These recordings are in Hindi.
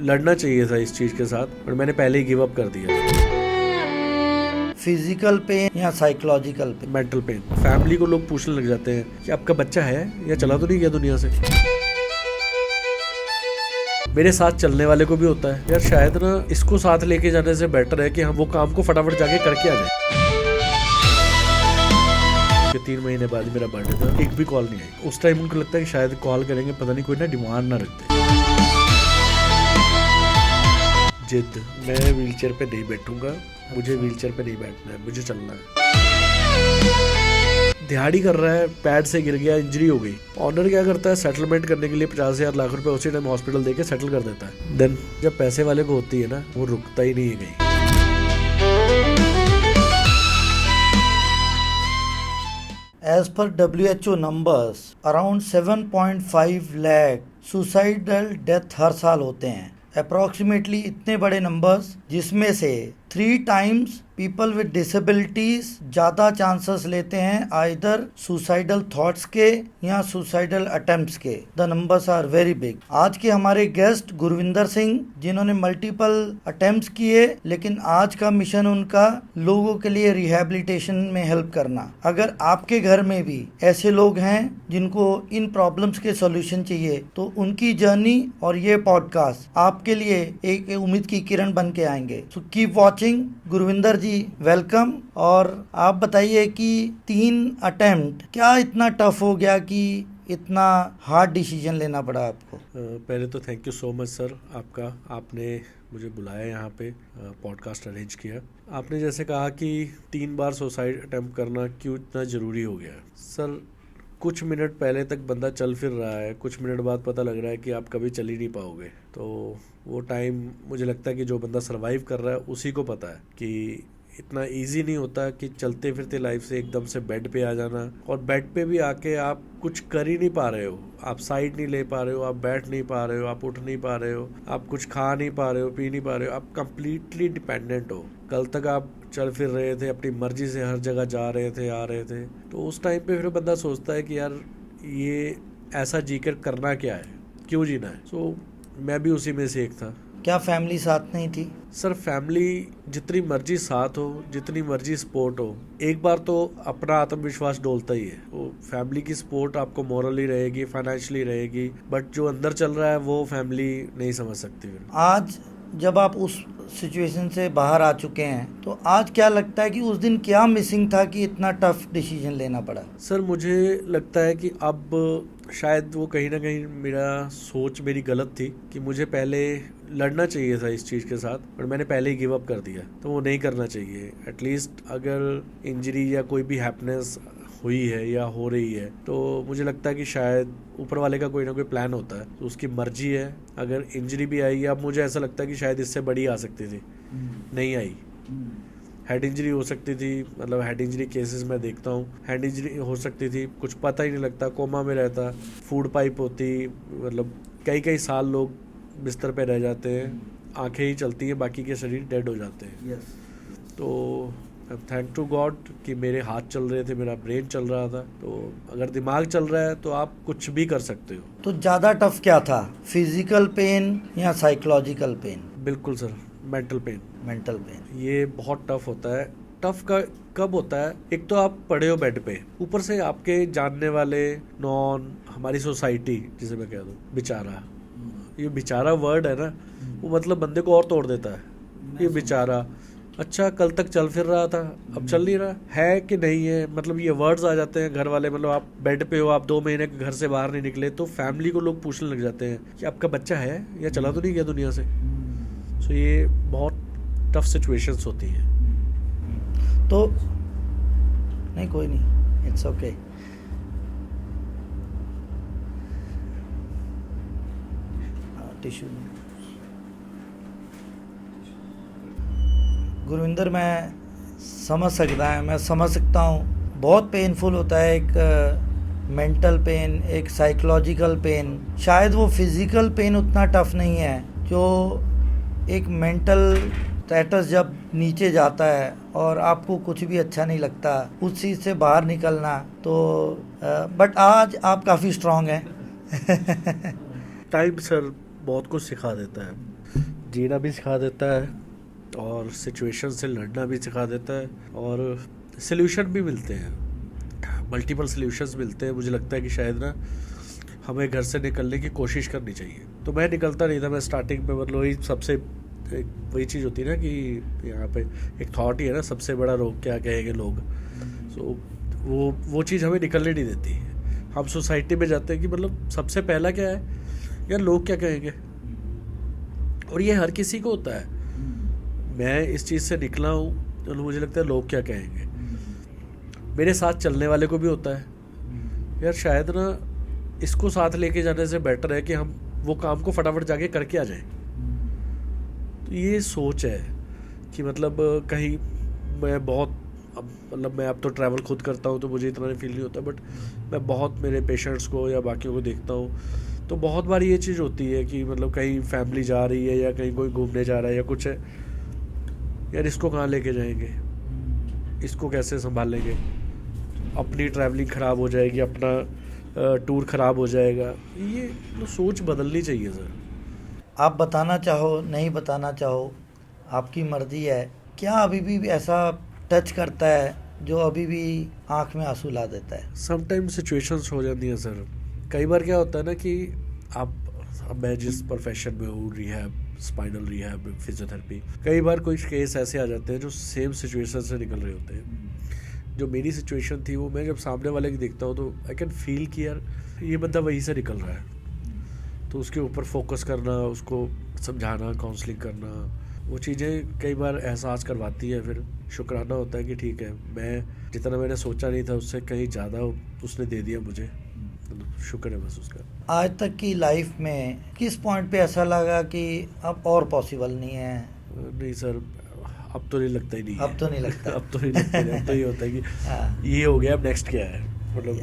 लड़ना चाहिए था इस चीज़ के साथ, पर मैंने पहले ही गिव अप कर दिया। फिजिकल पेन या psychological pen? Mental pen. Family को लोग पूछने लग जाते हैं कि आपका बच्चा है या चला तो नहीं गया दुनिया से। मेरे साथ चलने वाले को भी होता है यार, शायद ना इसको साथ लेके जाने से बेटर है कि हम वो काम को फटाफट जाके करके आ जाए। 3 महीने बाद मेरा बर्थडे था, एक भी कॉल नहीं आई। उस टाइम उनको लगता है कि शायद कॉल करेंगे, पता नहीं कोई ना डिमांड ना रखते। जिद, मैं व्हीलचेयर पे नहीं बैठूंगा, मुझे व्हीलचेयर पे नहीं बैठना है, मुझे चलना है। दिहाड़ी कर रहा है, पैड से गिर गया, इंजरी हो गई। ऑनर क्या करता है, सेटलमेंट करने के लिए 50,000 लाख रुपए उसी टाइम हॉस्पिटल देके सेटल कर देता है। देन जब पैसे वाले को होती है ना, वो रुकता ही नहीं है कहीं। As per WHO numbers, around 7.5 lakh suicidal death हर साल होते हैं। अप्रॉक्सीमेटली इतने बड़े नंबर्स, जिसमें से 3 times पीपल विद डिसेबिलिटीज ज़्यादा चांसेस लेते हैं आइदर सुसाइडल थॉट्स के या सुसाइडल अटेम्प्ट्स के। The numbers are very big. आज के हमारे गेस्ट गुरविंदर सिंह, जिन्होंने मल्टीपल अटेम्प्ट्स किए, लेकिन आज का मिशन उनका लोगों के लिए रिहैबिलिटेशन में हेल्प करना। अगर आपके घर में भी ऐसे लोग हैं जिनको इन प्रॉब्लम्स के सॉल्यूशन चाहिए, तो उनकी जर्नी और ये पॉडकास्ट आपके लिए एक उम्मीद की किरण बन के आएंगे। So keep watching. Gurvinder ji, welcome. और आप बताइए कि 3 अटेम्प्ट क्या इतना टफ हो गया कि इतना हार्ड डिसीजन लेना पड़ा आपको? पहले तो thank you so much sir आपका, आपने मुझे बुलाया यहाँ पे, पॉडकास्ट अरेंज किया। आपने जैसे कहा कि 3 बार सुसाइड अटेम्प्ट करना क्यों इतना ज़रूरी हो गया सर। कुछ मिनट पहले तक बंदा चल फिर रहा है, कुछ मिनट बाद पता लग रहा है कि आप कभी चल ही नहीं पाओगे। तो वो टाइम मुझे लगता है कि जो बंदा सर्वाइव कर रहा है उसी को पता है कि इतना इजी नहीं होता कि चलते फिरते लाइफ से एकदम से बेड पे आ जाना, और बेड पे भी आके आप कुछ कर ही नहीं पा रहे हो, आप साइड नहीं ले पा रहे हो, आप बैठ नहीं पा रहे हो, आप उठ नहीं पा रहे हो, आप कुछ खा नहीं पा रहे हो, पी नहीं पा रहे हो, आप कंप्लीटली डिपेंडेंट हो। कल तक आप चल फिर रहे थे, अपनी मर्जी से हर जगह जा रहे थे, आ रहे थे, तो उस टाइम पे फिर बंदा सोचता है कि यार ये ऐसा जीकर करना क्या है, क्यों जीना है। सो मैं भी उसी में से एक था। क्या फैमिली साथ नहीं थी? सर फैमिली जितनी मर्जी साथ हो, जितनी मर्जी सपोर्ट हो, एक बार तो अपना आत्मविश्वास डोलता ही है। वो फैमिली की सपोर्ट आपको मॉरली रहेगी, फाइनेंशियली रहेगी, बट जो अंदर चल रहा है वो फैमिली नहीं समझ सकती। आज जब आप उस सिचुएशन से बाहर आ चुके हैं, तो आज क्या लगता है कि उस दिन क्या मिसिंग था कि इतना टफ डिसीजन लेना पड़ा? सर मुझे लगता है कि अब शायद वो कहीं ना कहीं मेरा सोच मेरी गलत थी कि मुझे पहले लड़ना चाहिए था इस चीज़ के साथ, पर मैंने पहले ही गिव अप कर दिया। तो वो नहीं करना चाहिए। एटलीस्ट अगर इंजरी या कोई भी हैप्पीनेस हुई है या हो रही है, तो मुझे लगता है कि शायद ऊपर वाले का कोई ना कोई प्लान होता है, तो उसकी मर्जी है। अगर इंजरी भी आई, अब मुझे ऐसा लगता है कि शायद इससे बड़ी आ सकती थी, नहीं आई। हेड इंजरी हो सकती थी, मतलब हेड इंजरी केसेस मैं देखता हूँ, हेड इंजरी हो सकती थी, कुछ पता ही नहीं लगता, कोमा में रहता, फूड पाइप होती, मतलब कई साल लोग बिस्तर पे रह जाते हैं, आंखें ही चलती हैं, बाकी के शरीर डेड हो जाते हैं। तो थैंक टू गॉड कि मेरे हाथ चल रहे थे, मेरा ब्रेन चल रहा था। तो अगर दिमाग चल रहा है तो आप कुछ भी कर सकते हो। तो ज़्यादा टफ क्या था, फिजिकल पेन या साइकोलॉजिकल पेन? बिल्कुल sir, mental pen. Mental pen ये बहुत टफ होता है। टफ का कब होता है, एक तो आप पड़े हो बेड पे, ऊपर से आपके जानने वाले नॉन, हमारी सोसाइटी जिसे मैं कह दूँ बेचारा, ये बेचारा वर्ड है ना, वो मतलब बंदे को और तोड़ देता है। ये बेचारा, अच्छा कल तक चल फिर रहा था, अब चल नहीं रहा है कि नहीं है, मतलब ये वर्ड्स आ जाते हैं घर वाले। मतलब आप बेड पे हो, आप 2 महीने घर से बाहर नहीं निकले, तो फैमिली को लोग पूछने लग जाते हैं कि आपका बच्चा है या चला तो नहीं गया दुनिया से। सो ये बहुत टफ सिचुएशंस होती हैं। तो नहीं, कोई नहीं, इट्स ओके। टिश्यू। गुरविंदर, मैं समझ सकता हूँ बहुत पेनफुल होता है, एक मेंटल पेन, एक साइकोलॉजिकल पेन। शायद वो फिजिकल पेन उतना टफ नहीं है, जो एक मेंटल स्टेटस जब नीचे जाता है और आपको कुछ भी अच्छा नहीं लगता, उस चीज़ से बाहर निकलना। तो बट आज आप काफ़ी स्ट्रांग हैं। टाइम सर बहुत कुछ सिखा देता है। जीना भी सिखा देता है और सिचुएशन से लड़ना भी सिखा देता है और सल्यूशन भी मिलते हैं, मल्टीपल सल्यूशंस मिलते हैं। मुझे लगता है कि शायद ना हमें घर से निकलने की कोशिश करनी चाहिए। तो मैं निकलता नहीं था, मैं स्टार्टिंग में मतलब वही सबसे वही चीज़ होती है ना कि यहाँ पे एक थॉट ही है ना, सबसे बड़ा रोग क्या कहेंगे लोग। सो वो चीज़ हमें निकलने नहीं देती। हम सोसाइटी में जाते हैं कि मतलब सबसे पहला क्या है यार, लोग क्या कहेंगे, और ये हर किसी को होता है। मैं इस चीज़ से निकला हूँ तो मुझे लगता है लोग क्या कहेंगे, मेरे साथ चलने वाले को भी होता है यार, शायद ना इसको साथ लेके जाने से बेटर है कि हम वो काम को फटाफट जाके करके आ जाएं। तो ये सोच है कि मतलब कहीं मैं बहुत मतलब मैं अब तो ट्रैवल खुद करता हूँ तो मुझे इतना नहीं फील नहीं होता, बट मैं बहुत मेरे पेशेंट्स को या बाकियों को देखता हूँ तो बहुत बार ये चीज़ होती है कि मतलब कहीं फैमिली जा रही है या कहीं कोई घूमने जा रहा है या कुछ है, यार इसको कहाँ लेके जाएंगे, इसको कैसे संभालेंगे, अपनी ट्रैवलिंग ख़राब हो जाएगी, अपना टूर ख़राब हो जाएगा। ये तो सोच बदलनी चाहिए सर। आप बताना चाहो नहीं बताना चाहो आपकी मर्जी है, क्या अभी भी ऐसा टच करता है जो अभी भी आंख में आंसू ला देता है? समटाइम्स सिचुएशंस हो जाती हैं सर। कई बार क्या होता है ना कि अब मैं जिस प्रोफेशन में हूँ, रिहैब, स्पाइनल रिहैब, फिजियोथेरेपी, कई बार कोई केस ऐसे आ जाते हैं जो सेम सिचुएशन से निकल रहे होते हैं। जो मेरी सिचुएशन थी वो मैं जब सामने वाले की देखता हूँ तो आई कैन फील कि यार ये बंदा वहीं से निकल रहा है। तो उसके ऊपर फोकस करना, उसको समझाना, काउंसलिंग करना, वो चीज़ें कई बार एहसास करवाती है। फिर शुक्राना होता है कि ठीक है, मैं जितना मैंने सोचा नहीं था उससे कहीं ज़्यादा उसने दे दिया मुझे, शुक्र है बस उसका। आज तक की लाइफ में किस पॉइंट पे ऐसा लगा कि अब और पॉसिबल नहीं है? नहीं सर, अब तो नहीं लगता ही नहीं है। अब तो नहीं लगता। अब तो नहीं लगता है। अब तो ये होता है कि हाँ। ये हो गया, अब नेक्स्ट क्या है, मतलब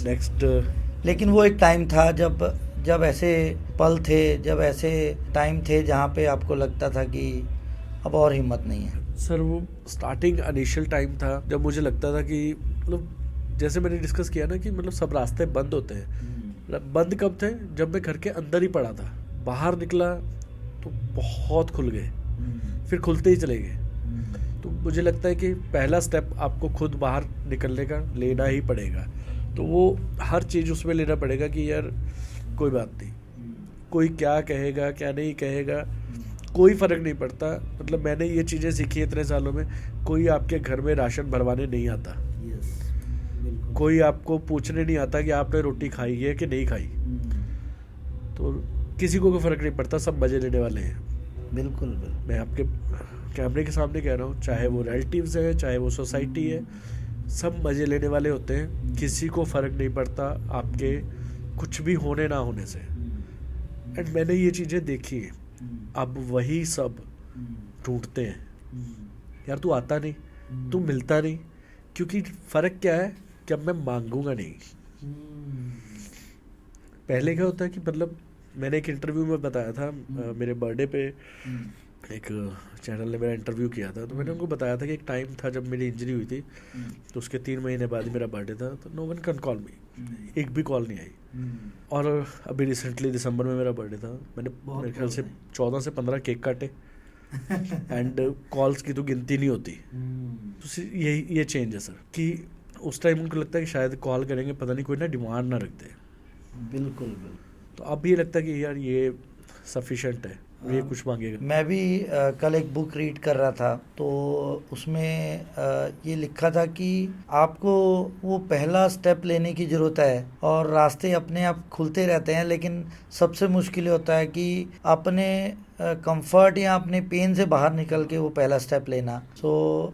नेक्स्ट। लेकिन वो एक टाइम था जब ऐसे पल थे, जब ऐसे टाइम थे जहाँ पे आपको लगता था कि अब और हिम्मत नहीं है। सर वो स्टार्टिंग इनिशियल टाइम था जब मुझे लगता था कि मतलब जैसे मैंने डिस्कस किया ना कि मतलब सब रास्ते बंद होते हैं। बंद कब थे? जब मैं घर के अंदर ही पड़ा था। बाहर निकला तो बहुत खुल गए, फिर खुलते ही चले गए। तो मुझे लगता है कि पहला स्टेप आपको खुद बाहर निकलने का लेना ही पड़ेगा। तो वो हर चीज़ उसमें लेना पड़ेगा कि यार कोई बात नहीं, कोई क्या कहेगा क्या नहीं कहेगा कोई फ़र्क नहीं पड़ता। मतलब मैंने ये चीज़ें सीखी इतने सालों में, कोई आपके घर में राशन भरवाने नहीं आता, कोई आपको पूछने नहीं आता कि आपने रोटी खाई है कि नहीं खाई। तो किसी को कोई फ़र्क नहीं पड़ता, सब मज़े लेने वाले हैं। बिल्कुल बिल्कुल। मैं आपके कैमरे के सामने कह रहा हूँ, चाहे वो रिलेटिव्स है चाहे वो सोसाइटी है, सब मज़े लेने वाले होते हैं। किसी को फ़र्क नहीं पड़ता आपके कुछ भी होने ना होने से। एंड मैंने ये चीज़ें देखी हैं। अब वही सब ढूंढते हैं, यार तू आता नहीं, तू मिलता नहीं, क्योंकि फ़र्क क्या है कि अब मैं मांगूंगा नहीं। पहले क्या होता है कि मतलब मैंने एक इंटरव्यू में बताया था, मेरे बर्थडे पे एक चैनल ने मेरा इंटरव्यू किया था, तो मैंने उनको बताया था कि एक टाइम था जब मेरी इंजरी हुई थी, तो उसके 3 महीने बाद ही मेरा बर्थडे था, तो no one can call me, एक भी कॉल नहीं आई। और अभी रिसेंटली दिसंबर में मेरा बर्थडे था, मैंने मेरे ख्याल से 14 से 15 केक काटे एंड कॉल्स की तो गिनती नहीं होती। तो ये चेंज है सर कि उस टाइम उनको लगता है कि शायद कॉल करेंगे, पता नहीं कोई ना डिमांड ना रख दे। बिल्कुल बिल्कुल। तो अब ये लगता है कि यार ये सफिशेंट है, ये कुछ मांगेगा। मैं भी कल एक बुक रीड कर रहा था, तो उसमें ये लिखा था कि आपको वो पहला स्टेप लेने की ज़रूरत है और रास्ते अपने आप खुलते रहते हैं, लेकिन सबसे मुश्किल होता है कि अपने कंफर्ट या अपने पेन से बाहर निकल के वो पहला स्टेप लेना। सो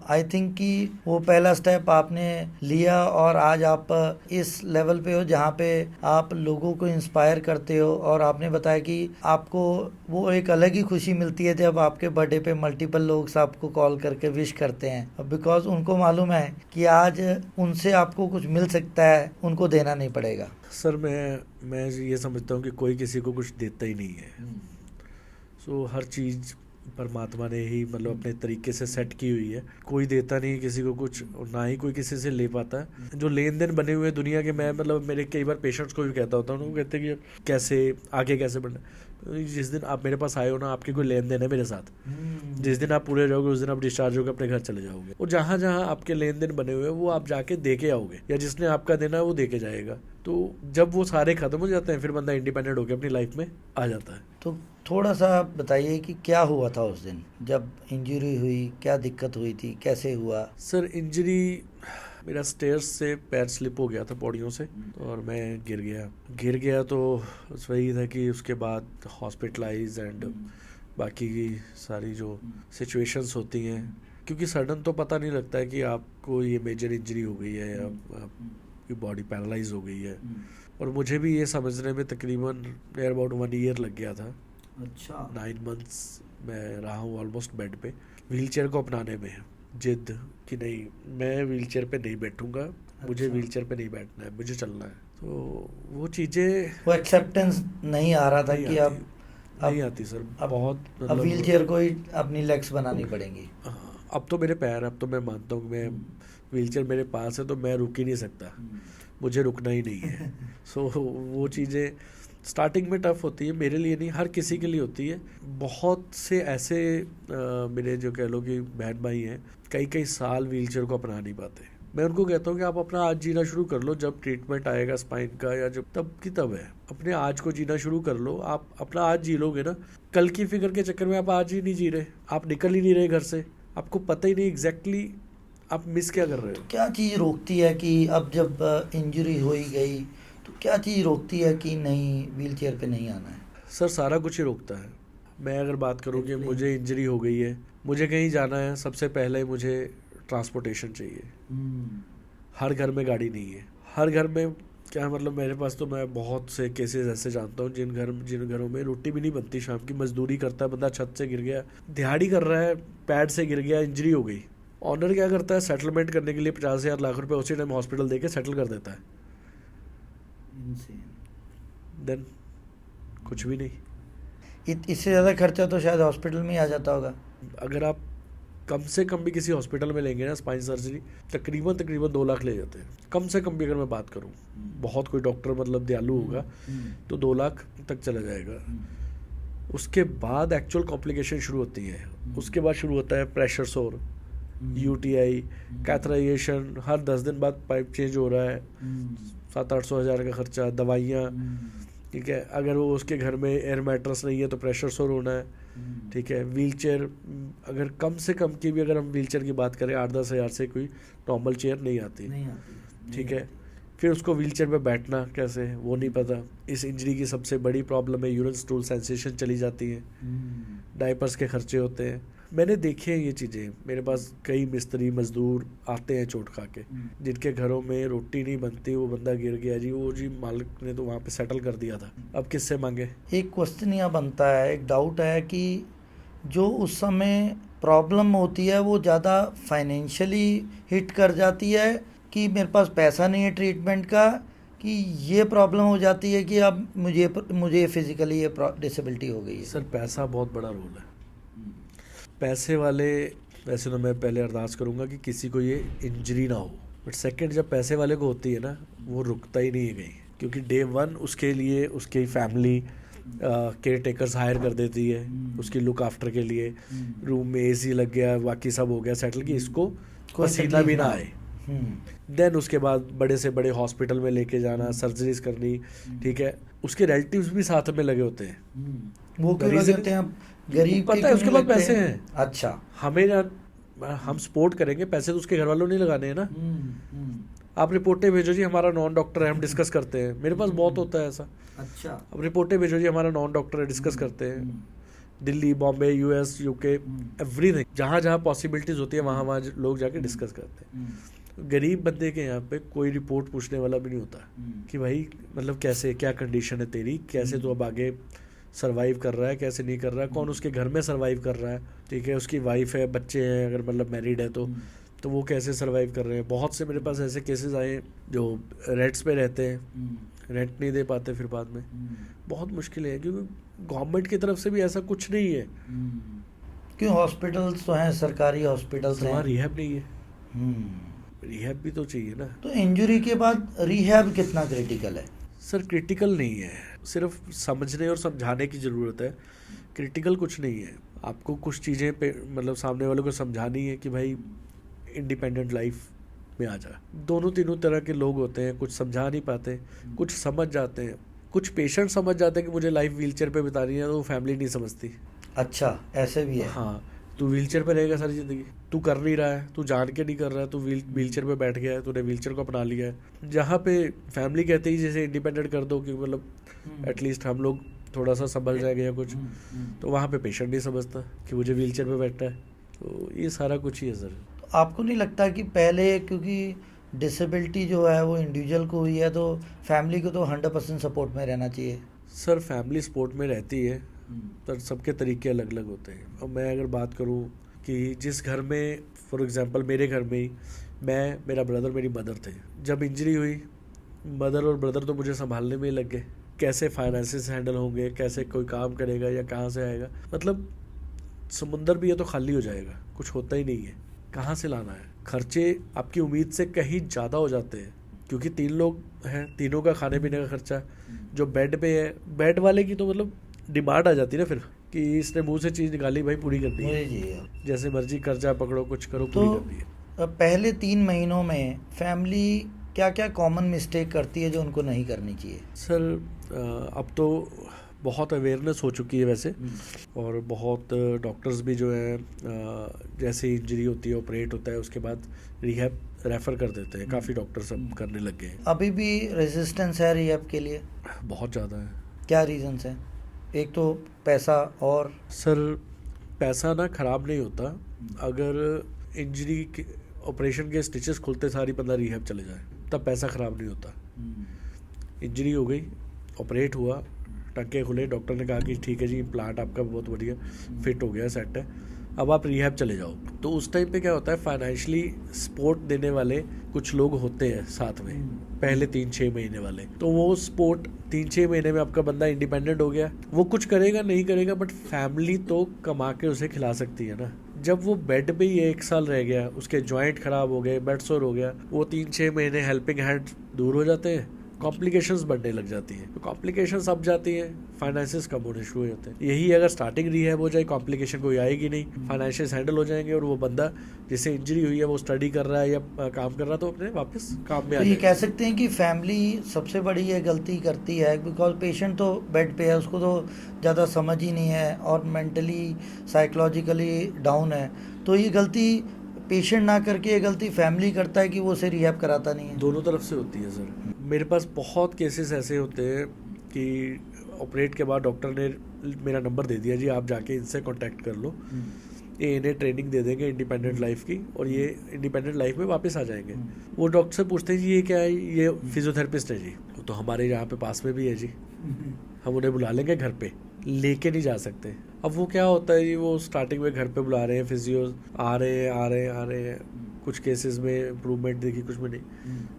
आई थिंक कि वो पहला स्टेप आपने लिया और आज आप इस लेवल पे हो जहाँ पे आप लोगों को इंस्पायर करते हो। और आपने बताया कि आपको वो एक अलग ही खुशी मिलती है जब आपके बर्थडे पे मल्टीपल लोग आपको कॉल करके विश करते हैं, बिकॉज उनको मालूम है कि आज उनसे आपको कुछ मिल सकता है, उनको देना नहीं पड़ेगा। सर मैं ये समझता हूँ कि कोई किसी को कुछ देता ही नहीं है। सो हर चीज़ परमात्मा ने ही मतलब अपने तरीके से सेट की हुई है। कोई देता नहीं किसी को कुछ, और ना ही कोई किसी से ले पाता है। जो लेन देन बने हुए दुनिया के, मैं मतलब मेरे कई बार पेशेंट्स को भी कहता होता हूँ, वो कहते हैं कि कैसे आगे कैसे बढ़ना। जिस दिन आप मेरे पास आए हो ना, आपकी कोई लेन देन है मेरे साथ, जिस दिन आप पूरे जाओगे उस दिन आप डिस्चार्ज होकर अपने घर चले जाओगे। और जहाँ जहाँ आपके लेन देन बने हुए हैं वो आप जाके दे के आओगे, या जिसने आपका देना है वो दे के जाएगा। तो जब वो सारे खत्म हो जाते हैं फिर बंदा इंडिपेंडेंट होकर अपनी लाइफ में आ जाता है। तो थोड़ा सा बताइए कि क्या हुआ था उस दिन जब इंजरी हुई, क्या दिक्कत हुई थी, कैसे हुआ? सर इंजरी, मेरा स्टेयर्स से पैर स्लिप हो गया था पौड़ियों से, और मैं गिर गया तो वही था कि उसके बाद हॉस्पिटलाइज एंड बाकी की सारी जो सिचुएशंस होती हैं, क्योंकि सडन तो पता नहीं लगता है कि आपको ये मेजर इंजरी हो गई है या आपकी बॉडी पैरालाइज हो गई है। और मुझे भी ये समझने में तकरीबन नियर अबाउट 1 ईयर लग गया था। अच्छा। 9 मंथ्स मैं रहा हूँ ऑलमोस्ट बेड पे, व्हीलचेयर को अपनाने में जिद कि नहीं मैं व्हीलचेयर पे नहीं बैठूंगा, मुझे व्हीलचेयर पे नहीं बैठना है, मुझे चलना है। तो वो चीज़ें, वो एक्सेप्टेंस नहीं आ रहा था कि अब नहीं आती सर, बहुत अब व्हीलचेयर को ही अपनी लेग्स बनानी पड़ेंगी। अब तो मेरे पैर, अब तो मैं मानता हूँ कि मैं व्हीलचेयर मेरे पास है तो मैं रुक ही नहीं सकता, मुझे रुकना ही नहीं है। सो वो चीज़ें स्टार्टिंग में टफ होती है, मेरे लिए नहीं हर किसी के लिए होती है। बहुत से ऐसे मेरे जो कह लो कि बहन भाई हैं कई साल व्हीलचेयर को अपना नहीं पाते। मैं उनको कहता हूँ कि आप अपना आज जीना शुरू कर लो, जब ट्रीटमेंट आएगा स्पाइन का या जब तब की तब है, अपने आज को जीना शुरू कर लो। आप अपना आज जी लोगे ना, कल की फिक्र के चक्कर में आप आज ही नहीं जी रहे, आप निकल ही नहीं रहे घर से, आपको पता ही नहीं एग्जैक्टली आप मिस क्या कर रहे हो। क्या चीज़ रोकती है कि अब जब इंजरी हो ही गई तो क्या चीज़ रोकती है कि नहीं व्हीलचेयर पे नहीं आना है? सर सारा कुछ ही रोकता है। मैं अगर बात करूँ कि मुझे इंजरी हो गई है, मुझे कहीं जाना है, सबसे पहले मुझे ट्रांसपोर्टेशन चाहिए। हर घर में गाड़ी नहीं है, हर घर में क्या मतलब मेरे पास तो मैं बहुत से केसेस ऐसे जानता हूँ जिन घरों में रोटी भी नहीं बनती, शाम की मजदूरी करता है बंदा, छत से गिर गया, दिहाड़ी कर रहा है, पैड से गिर गया, इंजरी हो गई। ऑनर क्या करता है, सेटलमेंट करने के लिए 50,000 लाख रुपए उसी टाइम हॉस्पिटल दे के सेटल कर देता है। देन कुछ भी नहीं। इससे ज़्यादा खर्चा तो शायद हॉस्पिटल में ही आ जाता होगा। अगर आप कम से कम भी किसी हॉस्पिटल में लेंगे ना स्पाइन सर्जरी, तकरीबन 2 लाख ले जाते हैं, कम से कम भी अगर मैं बात करूं। बहुत कोई डॉक्टर मतलब दयालु होगा तो 2 लाख तक चला जाएगा। उसके बाद एक्चुअल कॉम्प्लिकेशन शुरू होती है, उसके बाद शुरू होता है प्रेशर सोर, यूटीआई, कैथराइजेशन, हर 10 दिन बाद पाइप चेंज हो रहा है, 700-800 हज़ार का खर्चा, दवाइयाँ, ठीक है। अगर वो उसके घर में एयर मैट्रेस नहीं है तो प्रेशर सोर होना है, ठीक है। व्हीलचेयर, अगर कम से कम की भी अगर हम व्हीलचेयर की बात करें 8-10 हज़ार से कोई नॉर्मल चेयर नहीं आती, ठीक है। फिर उसको व्हीलचेयर पे बैठना कैसे वो नहीं पता। इस इंजरी की सबसे बड़ी प्रॉब्लम है यूरिन स्टूल सेंसेशन चली जाती है, डायपर्स के खर्चे होते हैं। मैंने देखे हैं ये चीज़ें, मेरे पास कई मिस्त्री मजदूर आते हैं चोट खा के, जिनके घरों में रोटी नहीं बनती, वो बंदा गिर गया जी, वो जी मालिक ने तो वहाँ पे सेटल कर दिया था, अब किससे मांगे। एक क्वेश्चन यहाँ बनता है, एक डाउट है कि जो उस समय प्रॉब्लम होती है वो ज़्यादा फाइनेंशियली हिट कर जाती है कि मेरे पास पैसा नहीं है ट्रीटमेंट का, कि ये प्रॉब्लम हो जाती है कि अब मुझे फिजिकली ये डिसेबिलिटी हो गई है? सर पैसा बहुत बड़ा रोल है। पैसे वाले, वैसे तो मैं पहले अरदास करूंगा कि किसी को ये इंजरी ना हो, बट सेकंड जब पैसे वाले को होती है ना, वो रुकता ही नहीं है कहीं, क्योंकि डे 1 उसके लिए उसकी फैमिली केयर टेकर्स हायर कर देती है उसकी लुक आफ्टर के लिए, रूम में एसी लग गया, बाकी सब हो गया सेटल कि इसको पसीना भी ना आए। देन उसके बाद बड़े से बड़े हॉस्पिटल में लेके जाना, सर्जरीज करनी, ठीक है। उसके रिलेटिव्स भी साथ में लगे होते हैं, वो क्यों लगे होते हैं? गरीब पता है उसके पास पैसे हैं। अच्छा, हम सपोर्ट करेंगे, पैसे तो उसके घर वालों ने लगाने हैं ना। आप रिपोर्टें भेजो जी, हमारा नॉन डॉक्टर है, हम डिस्कस करते हैं, मेरे पास बहुत होता है ऐसा। अच्छा, अब रिपोर्टें भेजो जी, हमारा नॉन डॉक्टर है, डिस्कस करते हैं। Delhi, Bombay, US, UK, everything, जहाँ जहाँ पॉसिबिलिटीज होती है वहाँ वहाँ लोग जाके डिस्कस करते हैं। गरीब बंदे के यहाँ पे कोई रिपोर्ट पूछने वाला भी नहीं होता कि भाई मतलब कैसे, क्या कंडीशन है तेरी, कैसे तो अब आगे सरवाइव कर रहा है, कैसे नहीं कर रहा है, कौन उसके घर में सरवाइव कर रहा है, ठीक है। उसकी वाइफ है, बच्चे हैं, अगर मतलब मैरिड है तो वो कैसे सरवाइव कर रहे हैं। बहुत से मेरे पास ऐसे केसेस आए जो रेंट्स पे रहते हैं, रेंट नहीं दे पाते, फिर बाद में बहुत मुश्किल है, क्योंकि गवर्नमेंट की तरफ से भी ऐसा कुछ नहीं है। क्यों? हॉस्पिटल्स तो हैं, सरकारी हॉस्पिटल्स हैं, रिहैब नहीं है। रिहैब भी तो चाहिए ना। तो इंजरी के बाद रिहैब कितना क्रिटिकल है? सर क्रिटिकल नहीं है, सिर्फ समझने और समझाने की ज़रूरत है, क्रिटिकल कुछ नहीं है। आपको कुछ चीज़ें पे मतलब सामने वालों को समझानी है कि भाई इंडिपेंडेंट लाइफ में आ जा। दोनों तीनों तरह के लोग होते हैं, कुछ समझा नहीं पाते, कुछ समझ जाते हैं, कुछ पेशेंट समझ जाते हैं कि मुझे लाइफ व्हीलचेयर पे बितानी है, तो वो फैमिली नहीं समझती। अच्छा, ऐसे भी है। हाँ, तू व्हीलचेयर पे रहेगा सारी ज़िंदगी, तू कर नहीं रहा है, तू जान के नहीं कर रहा है, तू व्हीलचेयर पे बैठ गया है, तूने व्हीलचेयर को अपना लिया है। जहाँ पे फैमिली कहते ही जैसे इंडिपेंडेंट कर दो कि मतलब एटलीस्ट हम लोग थोड़ा सा संभल जाएंगे या कुछ, तो वहाँ पे पेशेंट नहीं समझता कि मुझे व्हीलचेयर पे बैठना है। तो ये सारा कुछ ही है सर। तो आपको नहीं लगता कि पहले, क्योंकि डिसेबिलिटी जो है वो इंडिविजुअल को हुई है, तो फैमिली को तो 100% सपोर्ट में रहना चाहिए? सर फैमिली सपोर्ट में रहती है, पर सबके तरीके अलग अलग होते हैं। और मैं अगर बात करूं कि जिस घर में, फॉर एग्जांपल मेरे घर में ही मैं, मेरा ब्रदर, मेरी मदर थे, जब इंजरी हुई मदर और ब्रदर तो मुझे संभालने में ही लग गए। कैसे फाइनेंसेस हैंडल होंगे, कैसे कोई काम करेगा या कहाँ से आएगा, मतलब समुंदर भी है तो खाली हो जाएगा, कुछ होता ही नहीं है, कहाँ से लाना है। खर्चे आपकी उम्मीद से कहीं ज़्यादा हो जाते हैं, क्योंकि 3 लोग हैं, तीनों का खाने पीने का खर्चा, जो बेड पे है, बेड वाले की तो मतलब डिमांड आ जाती है ना फिर कि इसने मुंह से चीज़ निकाली भाई पूरी कर दी है, जैसे मर्जी कर्जा पकड़ो कुछ करो पूरी कर दी है। पहले 3 महीनों में फैमिली क्या क्या कॉमन मिस्टेक करती है जो उनको नहीं करनी चाहिए? सर अब तो बहुत अवेयरनेस हो चुकी है वैसे, और बहुत डॉक्टर्स भी जो है जैसे इंजरी होती है, ऑपरेट होता है, उसके बाद रिहैब रेफ़र कर देते हैं। काफ़ी डॉक्टर सब करने लग गए हैं। अभी भी रेजिस्टेंस है रिहैब के लिए? बहुत ज़्यादा है। क्या रीजंस हैं? एक तो पैसा, और सर पैसा ना ख़राब नहीं होता, अगर इंजरी के ऑपरेशन के स्टिचेस खुलते सारी बंदा रिहैब चले जाए तब पैसा ख़राब नहीं होता। इंजरी हो गई, ऑपरेट हुआ, टंके खुले, डॉक्टर ने कहा कि ठीक है जी इम्प्लांट आपका बहुत बढ़िया फिट हो गया, सेट है, अब आप रिहैब चले जाओ। तो उस टाइम पे क्या होता है, फाइनेंशियली सपोर्ट देने वाले कुछ लोग होते हैं साथ में, पहले 3-6 महीने वाले, तो वो सपोर्ट 3-6 महीने में आपका बंदा इंडिपेंडेंट हो गया, वो कुछ करेगा नहीं करेगा बट फैमिली तो कमा के उसे खिला सकती है ना। जब वो बेड पे ही 1 साल रह गया, उसके जॉइंट खराब हो गए, बेड सोर हो गया, वो 3-6 महीने हेल्पिंग हैंड दूर हो जाते हैं, कॉम्प्लिकेशंस बढ़ने लग जाती हैं। तो कॉम्प्लिकेशंस अब जाती हैं, फाइनेंसेस कम होने शुरू हो जाते हैं। यही अगर स्टार्टिंग रिहैब हो जाए, कॉम्प्लिकेशन कोई आएगी नहीं, फाइनेंशियल्स हैंडल हो जाएंगे, और वो बंदा जिससे इंजरी हुई है वो स्टडी कर रहा है या काम कर रहा है तो अपने वापस काम में आ तो ये जाएगा। कह सकते हैं कि फैमिली सबसे बड़ी ये गलती करती है, बिकॉज पेशेंट तो बेड पे है, उसको तो ज़्यादा समझ ही नहीं है और मेंटली साइकोलॉजिकली डाउन है, तो ये गलती पेशेंट ना करके ये गलती फैमिली करता है कि वो उसे रिहैब कराता नहीं है। दोनों तरफ से होती है सर। मेरे पास बहुत केसेस ऐसे होते हैं कि ऑपरेट के बाद डॉक्टर ने मेरा नंबर दे दिया, जी आप जाके इनसे कांटेक्ट कर लो, ये इन्हें ट्रेनिंग दे देंगे इंडिपेंडेंट लाइफ की और ये इंडिपेंडेंट लाइफ में वापस आ जाएंगे। वो डॉक्टर से पूछते हैं जी ये क्या है, ये फिजियोथेरेपिस्ट है जी, तो हमारे यहाँ पे पास में भी है जी, हम उन्हें बुला लेंगे घर पे, लेके नहीं जा सकते। अब वो क्या होता है जी, वो स्टार्टिंग में घर पे बुला रहे हैं, फिजियो आ रहे हैं, कुछ केसेस में इम्प्रूवमेंट देखी, कुछ में नहीं।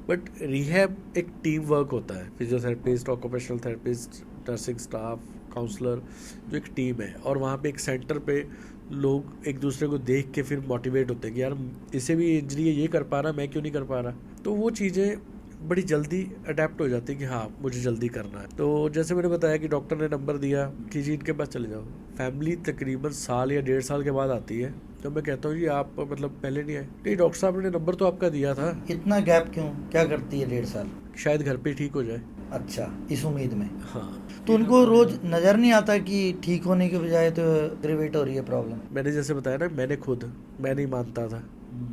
बट रिहैब एक टीम वर्क होता है, physiotherapist, occupational therapist, nursing staff, counsellor, जो एक टीम है, और वहाँ पे एक सेंटर पे लोग एक दूसरे को देख के फिर मोटिवेट होते हैं कि यार इसे भी इंजरी है, ये कर पा रहा, मैं क्यों नहीं कर पा रहा। तो वो चीज़ें बड़ी जल्दी अडेप्ट हो जाती है कि हाँ मुझे जल्दी करना है। तो जैसे मैंने बताया कि डॉक्टर ने नंबर दिया कि जी इनके पास चले जाओ, फैमिली तकरीबन साल या 1.5 साल के बाद आती है। तो मैं कहता हूँ जी आप मतलब पहले नहीं आए, नहीं डॉक्टर साहब ने नंबर तो आपका दिया था। इतना गैप क्यों, क्या करती है 1.5 साल? शायद घर पे ठीक हो जाए। अच्छा, इस उम्मीद में। हाँ, तो उनको रोज नज़र नहीं आता कि ठीक होने के बजाय तो एग्रीवेट हो रही है प्रॉब्लम? मैंने जैसे बताया ना, मैं नहीं मानता था,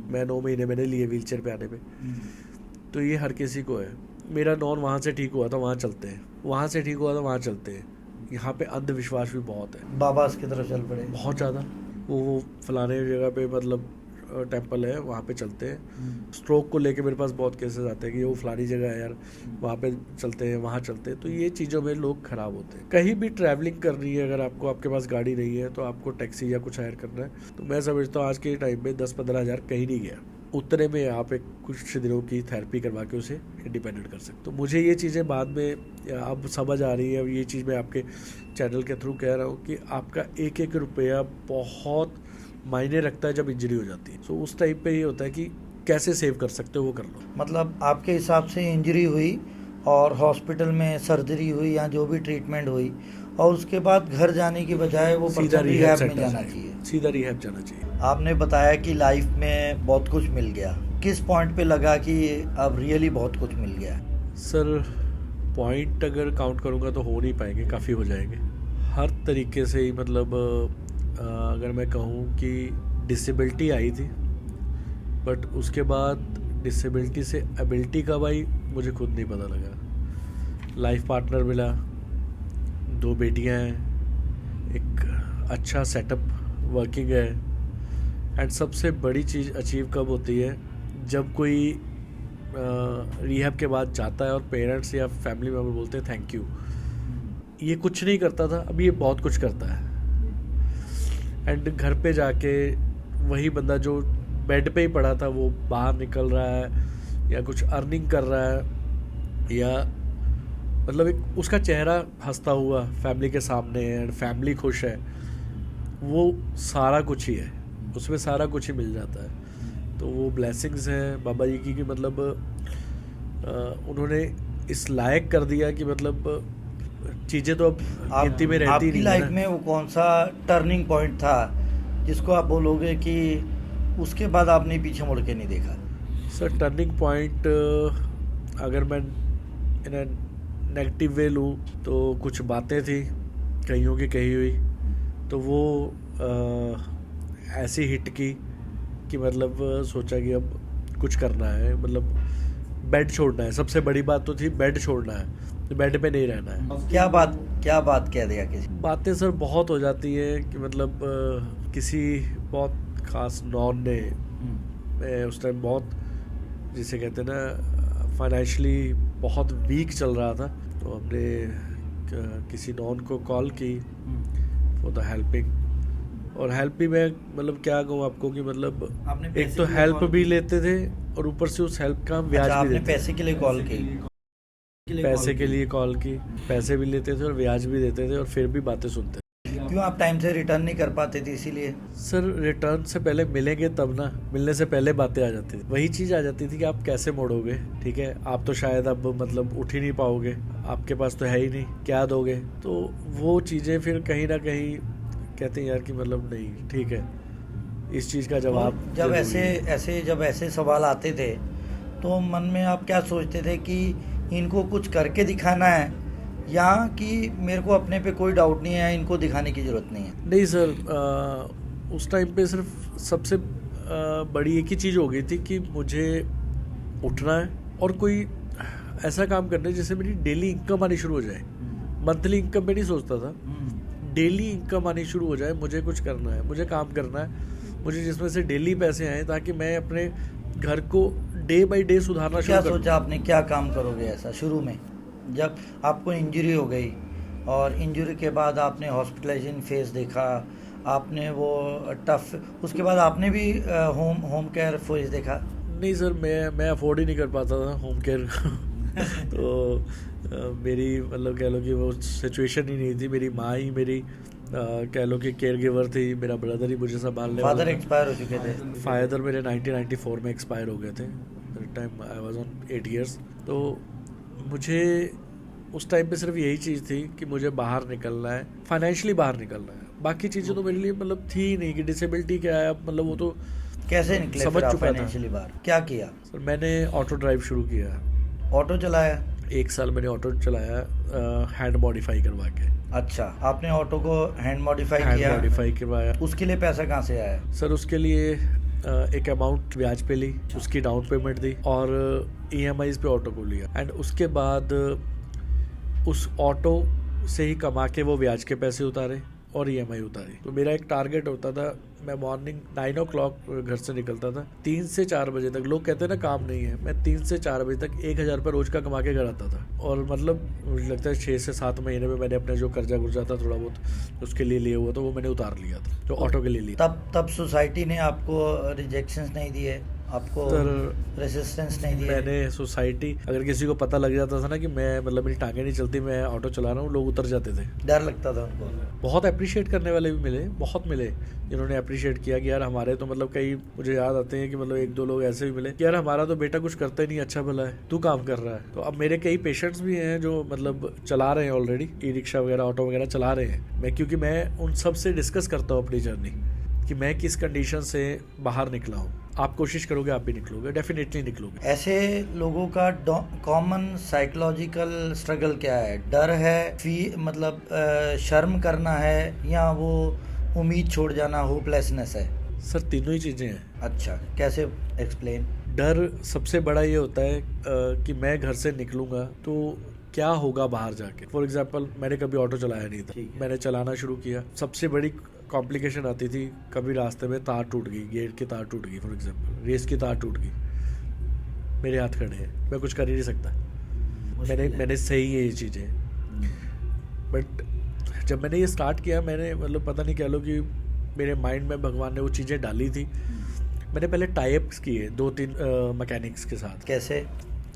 मैं 9 महीने मैंने लिए व्हीलचेयर पे आने पे। तो ये हर किसी को है। मेरा नॉन वहाँ से ठीक हुआ था वहाँ चलते हैं, वहाँ से ठीक हुआ था वहाँ चलते हैं। यहाँ पे अंधविश्वास भी बहुत है, बाबास की तरफ चल पड़े बहुत ज़्यादा। वो फलाने जगह पे मतलब टेंपल है वहाँ पे चलते हैं। स्ट्रोक को लेके मेरे पास बहुत केसेस आते हैं कि वो फलानी जगह है यार, वहाँ पे चलते हैं, वहाँ चलते हैं। तो ये चीज़ों में लोग ख़राब होते हैं। कहीं भी ट्रैवलिंग करनी है, अगर आपको आपके पास गाड़ी नहीं है तो आपको टैक्सी या कुछ हायर करना है, तो मैं समझता हूँ आज के टाइम में 10-15 हज़ार कहीं नहीं गया, उतने में आप एक कुछ दिनों की थेरेपी करवा के उसे इंडिपेंडेंट कर सकते। तो मुझे ये चीज़ें बाद में अब समझ आ रही है, और ये चीज़ मैं आपके चैनल के थ्रू कह रहा हूँ कि आपका एक एक रुपया बहुत मायने रखता है जब इंजरी हो जाती है। तो उस टाइप पे ये होता है कि कैसे सेव कर सकते हो वो कर लो। मतलब आपके हिसाब से इंजरी हुई और हॉस्पिटल में सर्जरी हुई या जो भी ट्रीटमेंट हुई, और उसके बाद घर जाने की बजाय वो सीधा पर्सन रिहैब रिहैब में सेंटर जाना चाहिए, चाहिए। सीधा रिहैब जाना चाहिए। आपने बताया कि लाइफ में बहुत कुछ मिल गया, किस पॉइंट पे लगा कि अब रियली बहुत कुछ मिल गया? सर पॉइंट अगर काउंट करूँगा तो हो नहीं पाएंगे, काफ़ी हो जाएंगे हर तरीके से ही। मतलब अगर मैं कहूँ कि डिसेबिलिटी आई थी, बट उसके बाद डिसेबिलिटी से एबिलिटी कब आई मुझे खुद नहीं पता लगा। लाइफ पार्टनर मिला, 2 बेटियां हैं, एक अच्छा सेटअप वर्किंग है। एंड सबसे बड़ी चीज़ अचीव कब होती है, जब कोई रिहैब के बाद जाता है और पेरेंट्स या फैमिली मेम्बर बोलते हैं थैंक यू। ये कुछ नहीं करता था, अब ये बहुत कुछ करता है। एंड घर पे जाके वही बंदा जो बेड पे ही पड़ा था वो बाहर निकल रहा है या कुछ अर्निंग कर रहा है, या मतलब एक उसका चेहरा हंसता हुआ फैमिली के सामने है एंड फैमिली खुश है, वो सारा कुछ ही है, उसमें सारा कुछ ही मिल जाता है। तो वो ब्लेसिंग्स हैं बाबा जी की कि मतलब उन्होंने इस लायक कर दिया कि मतलब चीज़ें तो अब गिनती में रहती आपकी नहीं है लाइफ ना। में वो कौन सा टर्निंग पॉइंट था जिसको आप बोलोगे कि उसके बाद आपने पीछे मुड़ के नहीं देखा? सर टर्निंग पॉइंट अगर मैं इन नेगेटिव वे लूँ तो कुछ बातें थी कईयों की कही हुई, तो वो ऐसी हिट की कि मतलब सोचा कि अब कुछ करना है, मतलब बेड छोड़ना है। सबसे बड़ी बात तो थी बेड छोड़ना है, तो बेड पे नहीं रहना है। क्या बात कह दिया किसी? बातें सर बहुत हो जाती है कि मतलब किसी बहुत खास नॉन ने, मैं उस टाइम बहुत जिसे कहते हैं ना फाइनेंशियली बहुत वीक चल रहा था, तो हमने किसी नॉन को कॉल की फॉर द हेल्पिंग। और हेल्प भी मैं मतलब क्या कहूँ आपको कि मतलब एक तो हेल्प भी लेते थे और ऊपर से उस हेल्प का हम ब्याज भी देते थे। पैसे के लिए कॉल की? पैसे के लिए कॉल की, पैसे भी लेते थे और ब्याज भी देते थे और फिर भी बातें सुनते थे। क्यों आप टाइम से रिटर्न नहीं कर पाते थे इसीलिए? सर रिटर्न से पहले मिलेंगे तब ना, मिलने से पहले बातें आ जाती थी। वही चीज़ आ जाती थी कि आप कैसे मोड़ोगे, ठीक है आप तो शायद अब मतलब उठ ही नहीं पाओगे, आपके पास तो है ही नहीं, क्या दोगे। तो वो चीज़ें फिर कहीं ना कहीं कहते हैं यार कि मतलब नहीं ठीक है, इस चीज़ का जवाब तो जब ऐसे सवाल आते थे तो मन में आप क्या सोचते थे कि इनको कुछ करके दिखाना है या कि मेरे को अपने पे कोई डाउट नहीं है, इनको दिखाने की ज़रूरत नहीं है? नहीं सर उस टाइम पे सिर्फ सबसे बड़ी एक ही चीज़ हो गई थी कि मुझे उठना है और कोई ऐसा काम करना है जिससे मेरी डेली इनकम आनी शुरू हो जाए। मंथली इनकम में नहीं सोचता था, डेली इनकम आनी शुरू हो जाए। मुझे कुछ करना है, मुझे काम करना है, मुझे जिसमें से डेली पैसे आए ताकि मैं अपने घर को डे बाय डे सुधारना शुरू क्या सोचा आपने, क्या काम करोगे ऐसा शुरू में जब आपको इंजरी हो गई और इंजरी के बाद आपने हॉस्पिटलाइजेशन फेज देखा, आपने वो टफ, उसके बाद आपने भी होम केयर फेज देखा? नहीं सर मैं अफोर्ड ही नहीं कर पाता था होम केयर तो मेरी मतलब कह लो कि वो सिचुएशन ही नहीं थी। मेरी माँ ही मेरी कह लो कि केयर गिवर थी, मेरा ब्रदर ही मुझे संभालने वाला था। फादर एक्सपायर हो चुके थे? फादर मेरे 1994 में एक्सपायर हो गए थे, time I was on 8 years. तो मुझे उस टाइम पे सिर्फ यही चीज़ थी कि मुझे बाहर निकलना है, फाइनेंशियली बाहर निकलना है। बाकी चीज़ें तो मेरे लिए मतलब थी ही नहीं कि डिसेबिलिटी क्या है, मतलब वो तो कैसे निकले समझ चुका था। फाइनेंशियली बाहर क्या किया? सर मैंने ऑटो ड्राइव शुरू किया, ऑटो चलाया? 1 साल मैंने ऑटो चलाया हैंड मॉडिफाई करवा के। अच्छा, आपने ऑटो को हैंड मॉडिफाई हैंड किया? मॉडिफाई करवाया। उसके लिए पैसा कहाँ से आया? सर उसके लिए एक अमाउंट ब्याज पे ली, उसकी डाउन पेमेंट दी और EMIs पे ऑटो को लिया। एंड उसके बाद उस ऑटो से ही कमा के वो ब्याज के पैसे उतारे और EMI उतारी। तो मेरा एक टारगेट होता था, मैं मॉर्निंग 9 o'clock घर से निकलता था, 3 से 4 बजे तक। लोग कहते हैं ना काम नहीं है, मैं 3 से 4 बजे तक 1000 रुपये रोज का कमा के घर आता था। और मतलब मुझे लगता है 6 से 7 महीने में मैंने अपने जो कर्जा गुर्जा था थोड़ा बहुत उसके लिए लिया हुआ था वो मैंने उतार लिया था, जो ऑटो के लिए लिया। तब सोसाइटी ने आपको रिजेक्शंस नहीं दिए? आपको सर रेसिस्टेंस नहीं दिया? मैंने सोसाइटी, अगर किसी को पता लग जाता था ना कि मैं मतलब मेरी टांगें नहीं चलती, मैं ऑटो चला रहा हूँ, लोग उतर जाते थे। डर लगता था उनको? बहुत अप्रिशिएट करने वाले भी मिले, बहुत मिले जिन्होंने अप्रिशिएट किया कि यार हमारे तो मतलब कई मुझे याद आते हैं कि मतलब 1-2 लोग ऐसे भी मिले कि यार हमारा तो बेटा कुछ करता ही नहीं, अच्छा भला है, तू काम कर रहा है। तो अब मेरे कई पेशेंट्स भी हैं जो मतलब चला रहे हैं ऑलरेडी, ई रिक्शा वगैरह ऑटो वगैरह चला रहे हैं। मैं क्योंकि मैं उन सब से डिस्कस करता हूँ अपनी जर्नी कि मैं किस कंडीशन से बाहर निकला हूँ। आप कोशिश करोगे आप भी निकलोगे, डेफिनेटली निकलोगे। ऐसे लोगों का कॉमन साइकोलॉजिकल स्ट्रगल क्या है? डर है, मतलब शर्म करना है, या वो उम्मीद छोड़ जाना, होपलेसनेस है? सर तीनों ही चीज़ें हैं। अच्छा, कैसे एक्सप्लेन? डर सबसे बड़ा ये होता है कि मैं घर से निकलूंगा तो क्या होगा बाहर जाके। फॉर एग्जाम्पल मैंने कभी ऑटो चलाया नहीं था, मैंने चलाना शुरू किया, सबसे बड़ी कॉम्प्लिकेशन आती थी कभी रास्ते में तार टूट गई, गेट की तार टूट गई, फॉर एग्जाम्पल रेस की तार टूट गई, मेरे हाथ खड़े हैं, मैं कुछ कर ही नहीं सकता। मैंने सही है ये चीज़ें, बट जब मैंने ये स्टार्ट किया, मैंने मतलब पता नहीं कह लो कि मेरे माइंड में भगवान ने वो चीज़ें डाली थी। मैंने पहले टाइप्स किए 2-3 मैकेनिक्स के साथ। कैसे?